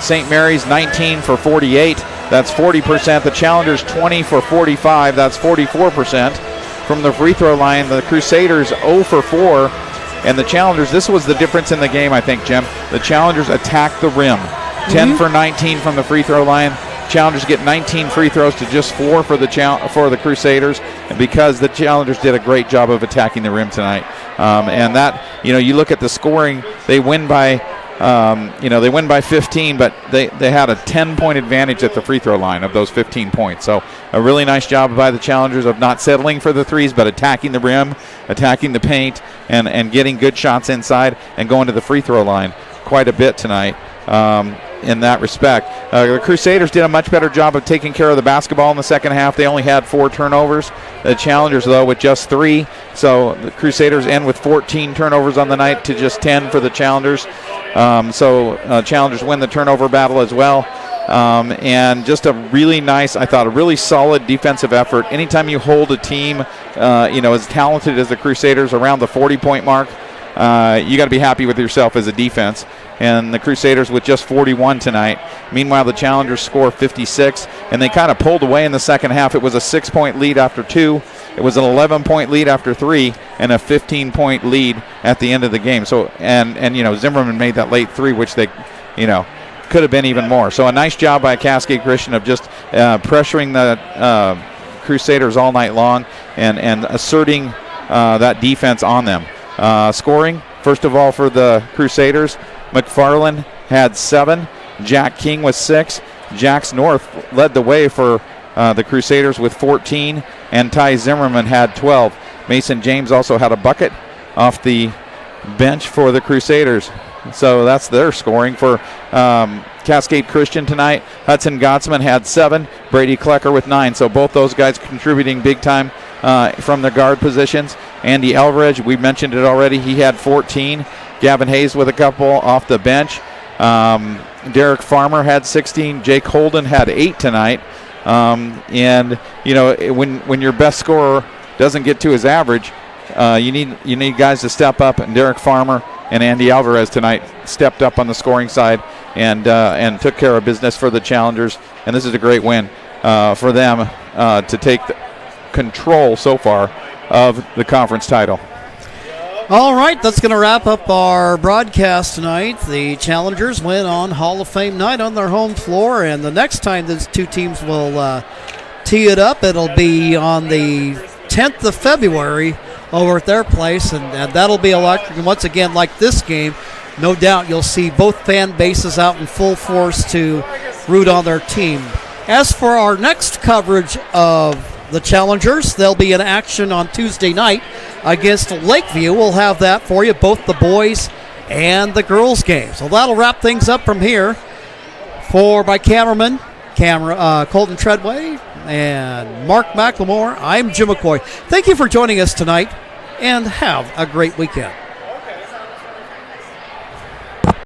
St. Mary's 19 for 48. That's 40%. The Challengers 20 for 45. That's 44%. From the free throw line, the Crusaders 0 for 4. And the Challengers, this was the difference in the game, I think, Jim. The Challengers attacked the rim. 10 for 19 from the free throw line. Challengers get 19 free throws to just 4 for the Crusaders, and because the Challengers did a great job of attacking the rim tonight. And that, you look at the scoring, they win by 15, but they had a 10-point advantage at the free throw line of those 15 points. So a really nice job by the Challengers of not settling for the threes, but attacking the rim, attacking the paint, and getting good shots inside and going to the free throw line quite a bit tonight. In that respect, the Crusaders did a much better job of taking care of the basketball in the second half. They only had 4 turnovers. The Challengers, though, with just 3. So the Crusaders end with 14 turnovers on the night to just 10 for the Challengers. Challengers win the turnover battle as well. And just a really nice, I thought, a really solid defensive effort. Anytime you hold a team, as talented as the Crusaders around the 40-point mark, you got to be happy with yourself as a defense. And the Crusaders with just 41 tonight. Meanwhile, the Challengers score 56, and they kind of pulled away in the second half. It was a 6-point lead after 2. It was an 11-point lead after 3, and a 15-point lead at the end of the game. So, and Zimmerman made that late 3, which they, could have been even more. So a nice job by Cascade Christian of just pressuring the Crusaders all night long and asserting that defense on them. Scoring, first of all, for the Crusaders, McFarland had 7. Jack King with 6. Jacks North led the way for the Crusaders with 14. And Ty Zimmerman had 12. Mason James also had a bucket off the bench for the Crusaders. So that's their scoring for Cascade Christian tonight. Hudson Gottsman had 7. Brady Klecker with 9. So both those guys contributing big time from the guard positions. Andy Alvarez, we mentioned it already. He had 14. Gavin Hayes with a couple off the bench. Derek Farmer had 16. Jake Holden had 8 tonight. And when your best scorer doesn't get to his average, you need guys to step up. And Derek Farmer and Andy Alvarez tonight stepped up on the scoring side and took care of business for the Challengers. And this is a great win for them to take control so far of the conference title. All right, that's going to wrap up our broadcast tonight. The Challengers win on Hall of Fame night on their home floor, and the next time these two teams will tee it up, it'll be on the 10th of February over at their place, and that'll be electric. And once again, like this game, no doubt you'll see both fan bases out in full force to root on their team. As for our next coverage of the Challengers, they'll be in action on Tuesday night against Lakeview. We'll have that for you, both the boys and the girls' games. So that'll wrap things up from here. By cameraman Colton Treadway and Mark McLemore, I'm Jim McCoy. Thank you for joining us tonight, and have a great weekend.